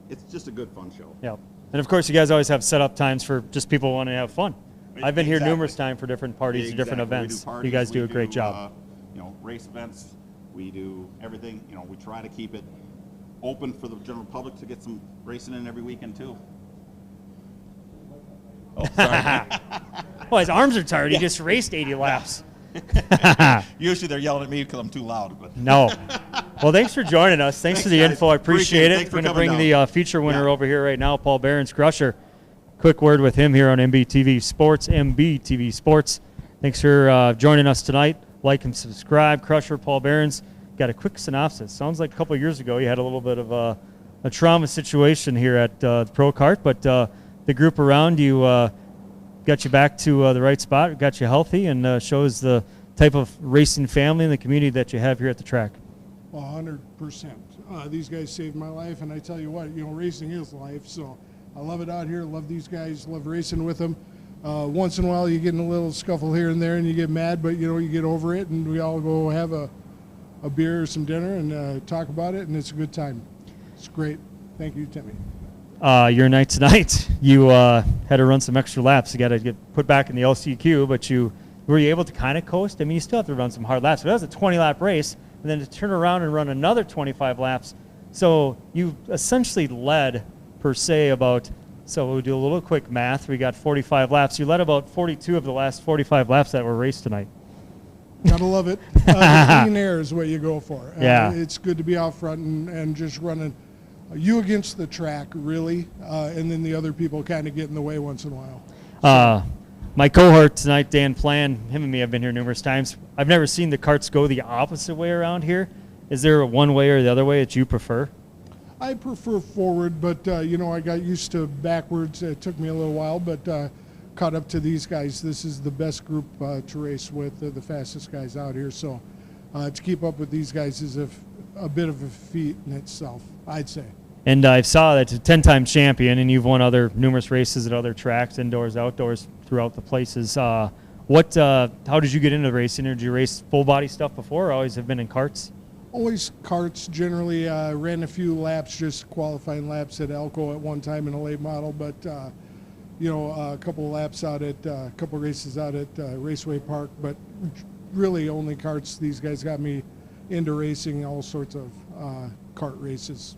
it's just a good fun show. Yep. And of course, you guys always have set up times for just people wanting to have fun. I've been here numerous times for different parties and different events. You guys do a great job. Race events. We do everything. We try to keep it open for the general public to get some racing in every weekend too. Oh, sorry. Well, his arms are tired. He just raced 80 laps. Usually they're yelling at me because I'm too loud. But no. Well, thanks for joining us. Thanks for the info. I appreciate it. We're going to bring the feature winner over here right now, Paul Behrens, Crusher. Quick word with him here on MBTV Sports, MBTV Sports. Thanks for joining us tonight. Like and subscribe. Crusher, Paul Behrens. Got a quick synopsis. Sounds like a couple of years ago you had a little bit of a trauma situation here at Prokart, but the group around you got you back to the right spot, got you healthy, and shows the type of racing family and the community that you have here at the track. 100%. These guys saved my life, and I tell you what, racing is life, so I love it out here, love these guys, love racing with them. Once in a while you get in a little scuffle here and there and you get mad, but you get over it, and we all go have a beer or some dinner and talk about it, and it's a good time. It's great. Thank you, Timmy. Your night tonight, you had to run some extra laps. You got to get put back in the LCQ, but were you able to kind of coast? I mean, you still have to run some hard laps. But that was a 20-lap race, and then to turn around and run another 25 laps. So you essentially led, per se, so we'll do a little quick math. We got 45 laps. You led about 42 of the last 45 laps that were raced tonight. Gotta love it. The clean air is what you go for. Yeah. It's good to be out front and just running you against the track, really, and then the other people kind of get in the way once in a while. My cohort tonight, Dan Plan, him and me have been here numerous times. I've never seen the karts go the opposite way around here. Is there a one way or the other way that you prefer? I prefer forward, but, I got used to backwards. It took me a little while, but caught up to these guys. This is the best group to race with. They're the fastest guys out here. So to keep up with these guys is a bit of a feat in itself, I'd say. And I saw that a 10-time champion, and you've won numerous races at other tracks, indoors, outdoors, throughout the places. How did you get into racing? Or did you race full-body stuff before, or always have been in karts? Always karts. Generally ran a few laps, just qualifying laps at Elko at one time in a late model, but a couple of laps out at a couple races out at Raceway Park, but really only karts. These guys got me into racing all sorts of kart races.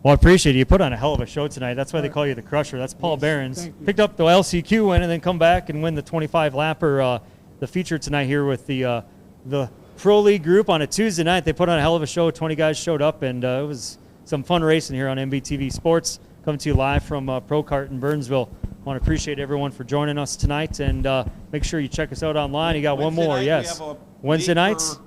Well, I appreciate it. You put on a hell of a show tonight. That's why they call you the Crusher. That's Paul Behrens. Picked up the LCQ win and then come back and win the 25-lapper. the feature tonight here with the Pro League group on a Tuesday night. They put on a hell of a show. 20 guys showed up, and it was some fun racing here on MBTV Sports. Coming to you live from Prokart in Burnsville. I want to appreciate everyone for joining us tonight, and make sure you check us out online. You got Wednesday one more, night, yes. we have a Wednesday date nights? for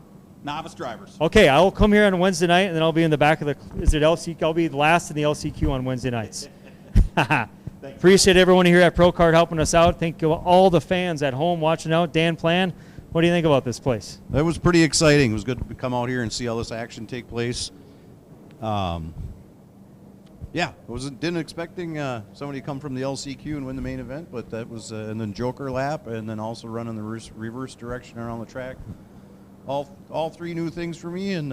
novice drivers. Okay, I will come here on Wednesday night, and then I'll be in the back of the, is it LCQ? I'll be last in the LCQ on Wednesday nights. Appreciate everyone here at Prokart helping us out. Thank you all the fans at home watching out. Dan Plan, what do you think about this place? That was pretty exciting. It was good to come out here and see all this action take place. Yeah, didn't expecting somebody to come from the LCQ and win the main event, but that was and then Joker lap, and then also running the reverse direction around the track. All three new things for me, and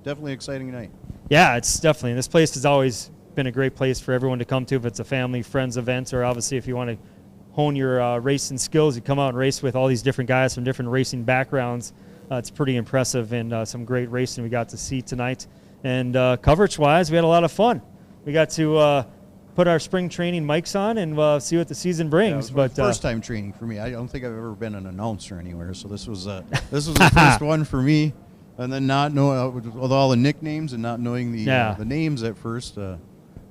definitely exciting night. Yeah, it's definitely. This place has always been a great place for everyone to come to if it's a family, friends event, or obviously if you want to hone your racing skills, you come out and race with all these different guys from different racing backgrounds. It's pretty impressive, and some great racing we got to see tonight. And coverage-wise, we had a lot of fun. We got to put our spring training mics on and see what the season brings. Yeah, but first time training for me. I don't think I've ever been an announcer anywhere, so this was the first one for me. And then not knowing with all the nicknames and not knowing the names at first.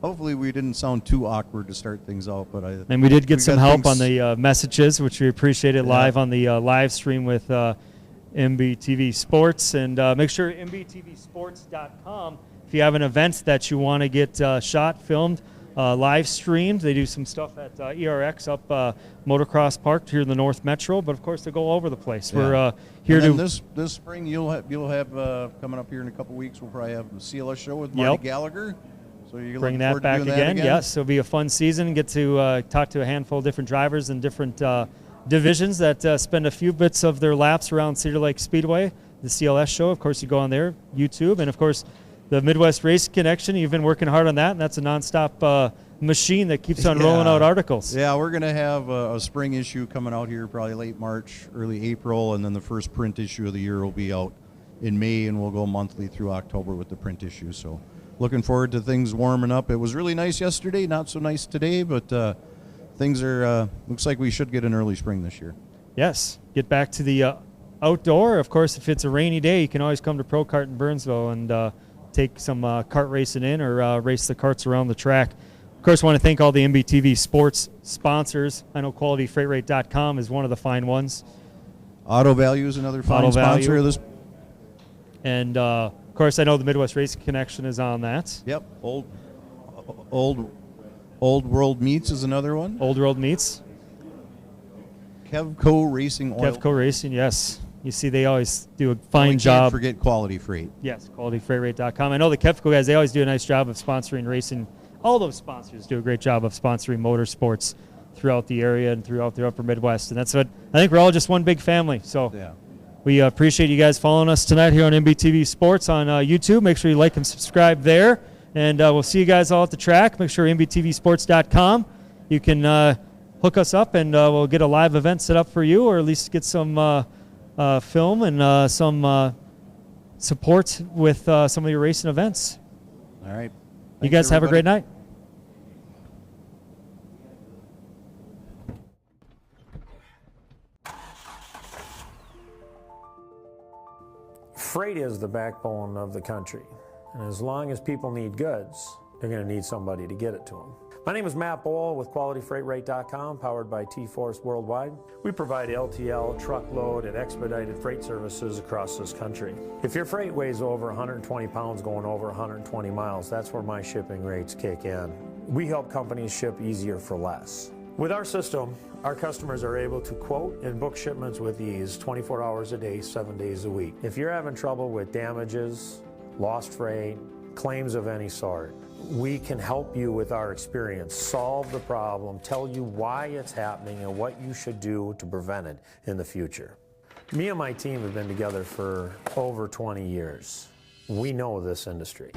Hopefully we didn't sound too awkward to start things out, but and we did get some help on the messages, which we appreciated live on the live stream with MBTV Sports. And make sure MBTVsports.com. If you have an event that you want to get shot, filmed, live streamed, they do some stuff at ERX up Motocross Park here in the North Metro. But of course, they go all over the place. Yeah. We're here and to this spring. You'll have coming up here in a couple weeks. We'll probably have the CLS show with Marty Gallagher. So you bring that back again. Yes, it'll be a fun season. Get to talk to a handful of different drivers in different divisions that spend a few bits of their laps around Cedar Lake Speedway. The CLS show, of course, you go on there, YouTube, and of course. The Midwest Race Connection, you've been working hard on that, and that's a nonstop machine that keeps on rolling out articles. Yeah, we're going to have a spring issue coming out here probably late March, early April, and then the first print issue of the year will be out in May, and we'll go monthly through October with the print issue. So looking forward to things warming up. It was really nice yesterday, not so nice today, but things are, looks like we should get an early spring this year. Yes, get back to the outdoor. Of course, if it's a rainy day, you can always come to Prokart in Burnsville and take some kart racing in or race the karts around the track. Of course, I want to thank all the MBTV Sports sponsors. I know qualityfreightrate.com is one of the fine ones. Auto Value is another fine sponsor of this. And, of course, I know the Midwest Race Connection is on that. Yep. Old World Meats is another one. Old World Meats. Kevco Racing Oil. Kevco Racing, yes. You see, they always do a fine job. Can't forget Quality Freight. Yes, qualityfreightrate.com. I know the Kevco guys, they always do a nice job of sponsoring racing. All those sponsors do a great job of sponsoring motorsports throughout the area and throughout the upper Midwest. And that's what I think we're all just one big family. So we appreciate you guys following us tonight here on MBTV Sports on YouTube. Make sure you like and subscribe there. And we'll see you guys all at the track. Make sure MBTVsports.com. You can hook us up and we'll get a live event set up for you, or at least get some film and some support with some of your racing events. All right. You guys have a great night. Freight is the backbone of the country. And as long as people need goods, they're going to need somebody to get it to them. My name is Matt Bohl with qualityfreightrate.com, powered by T-Force Worldwide. We provide LTL, truckload, and expedited freight services across this country. If your freight weighs over 120 pounds going over 120 miles, that's where my shipping rates kick in. We help companies ship easier for less. With our system, our customers are able to quote and book shipments with ease 24 hours a day, 7 days a week. If you're having trouble with damages, lost freight, claims of any sort, we can help you with our experience, solve the problem, tell you why it's happening and what you should do to prevent it in the future. Me and my team have been together for over 20 years. We know this industry.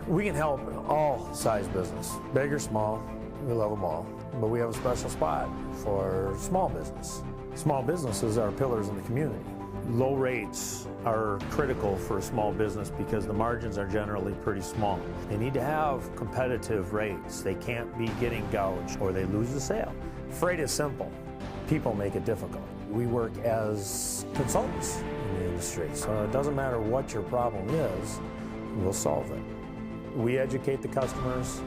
We can help all size business, big or small, we love them all. But we have a special spot for small business. Small businesses are pillars in the community. Low rates are critical for a small business because the margins are generally pretty small. They need to have competitive rates. They can't be getting gouged or they lose the sale. Freight is simple. People make it difficult. We work as consultants in the industry, so it doesn't matter what your problem is, we'll solve it. We educate the customers,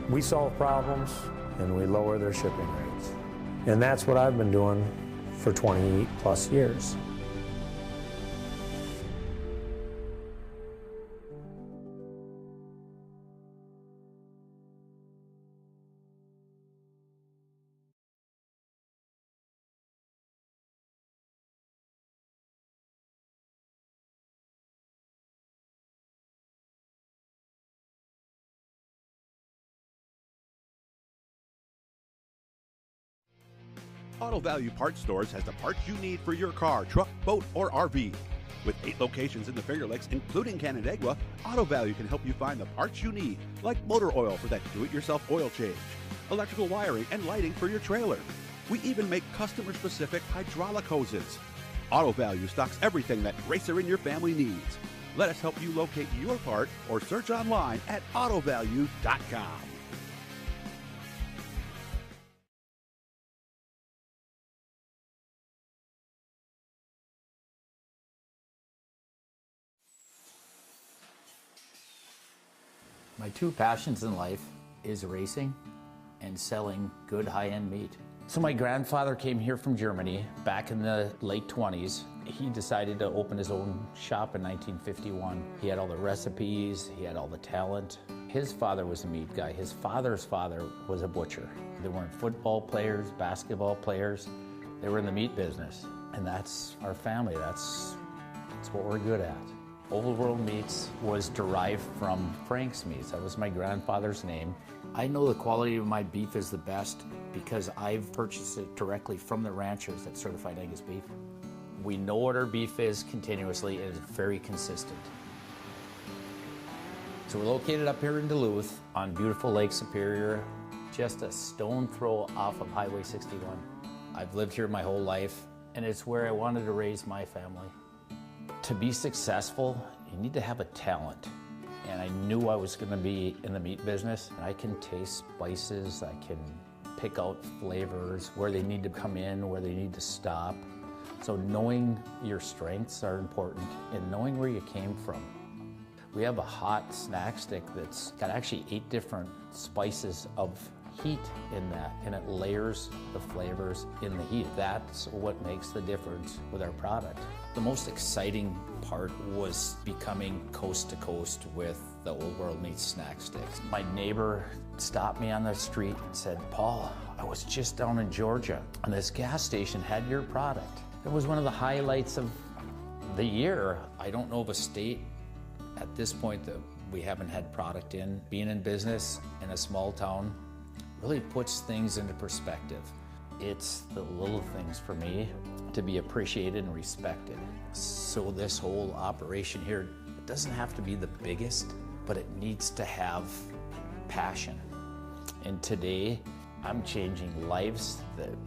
we solve problems, and we lower their shipping rates. And that's what I've been doing for 20 plus years. Auto Value Parts Stores has the parts you need for your car, truck, boat, or RV. With 8 locations in the Finger Lakes, including Canandaigua, Auto Value can help you find the parts you need, like motor oil for that do-it-yourself oil change, electrical wiring and lighting for your trailer. We even make customer-specific hydraulic hoses. Auto Value stocks everything that racer in your family needs. Let us help you locate your part or search online at autovalue.com. My 2 passions in life is racing and selling good high-end meat. So my grandfather came here from Germany back in the late 20s. He decided to open his own shop in 1951. He had all the recipes, he had all the talent. His father was a meat guy. His father's father was a butcher. They weren't football players, basketball players. They were in the meat business. And that's our family. That's what we're good at. Old World Meats was derived from Frank's Meats. That was my grandfather's name. I know the quality of my beef is the best because I've purchased it directly from the ranchers that certified Angus beef. We know what our beef is continuously, and it's very consistent. So we're located up here in Duluth on beautiful Lake Superior, just a stone throw off of Highway 61. I've lived here my whole life, and it's where I wanted to raise my family. To be successful, you need to have a talent. And I knew I was gonna be in the meat business. I can taste spices, I can pick out flavors, where they need to come in, where they need to stop. So knowing your strengths are important and knowing where you came from. We have a hot snack stick that's got actually 8 different spices of heat in that, and it layers the flavors in the heat. That's what makes the difference with our product. The most exciting part was becoming coast to coast with the Old World Meats snack sticks. My neighbor stopped me on the street and said, "Paul, I was just down in Georgia and this gas station had your product." It was one of the highlights of the year. I don't know of a state at this point that we haven't had product in. Being in business in a small town really puts things into perspective. It's the little things for me to be appreciated and respected. So this whole operation here, it doesn't have to be the biggest, but it needs to have passion. And today, I'm changing lives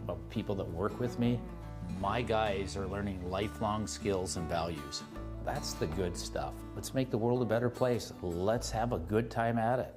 of people that work with me. My guys are learning lifelong skills and values. That's the good stuff. Let's make the world a better place. Let's have a good time at it.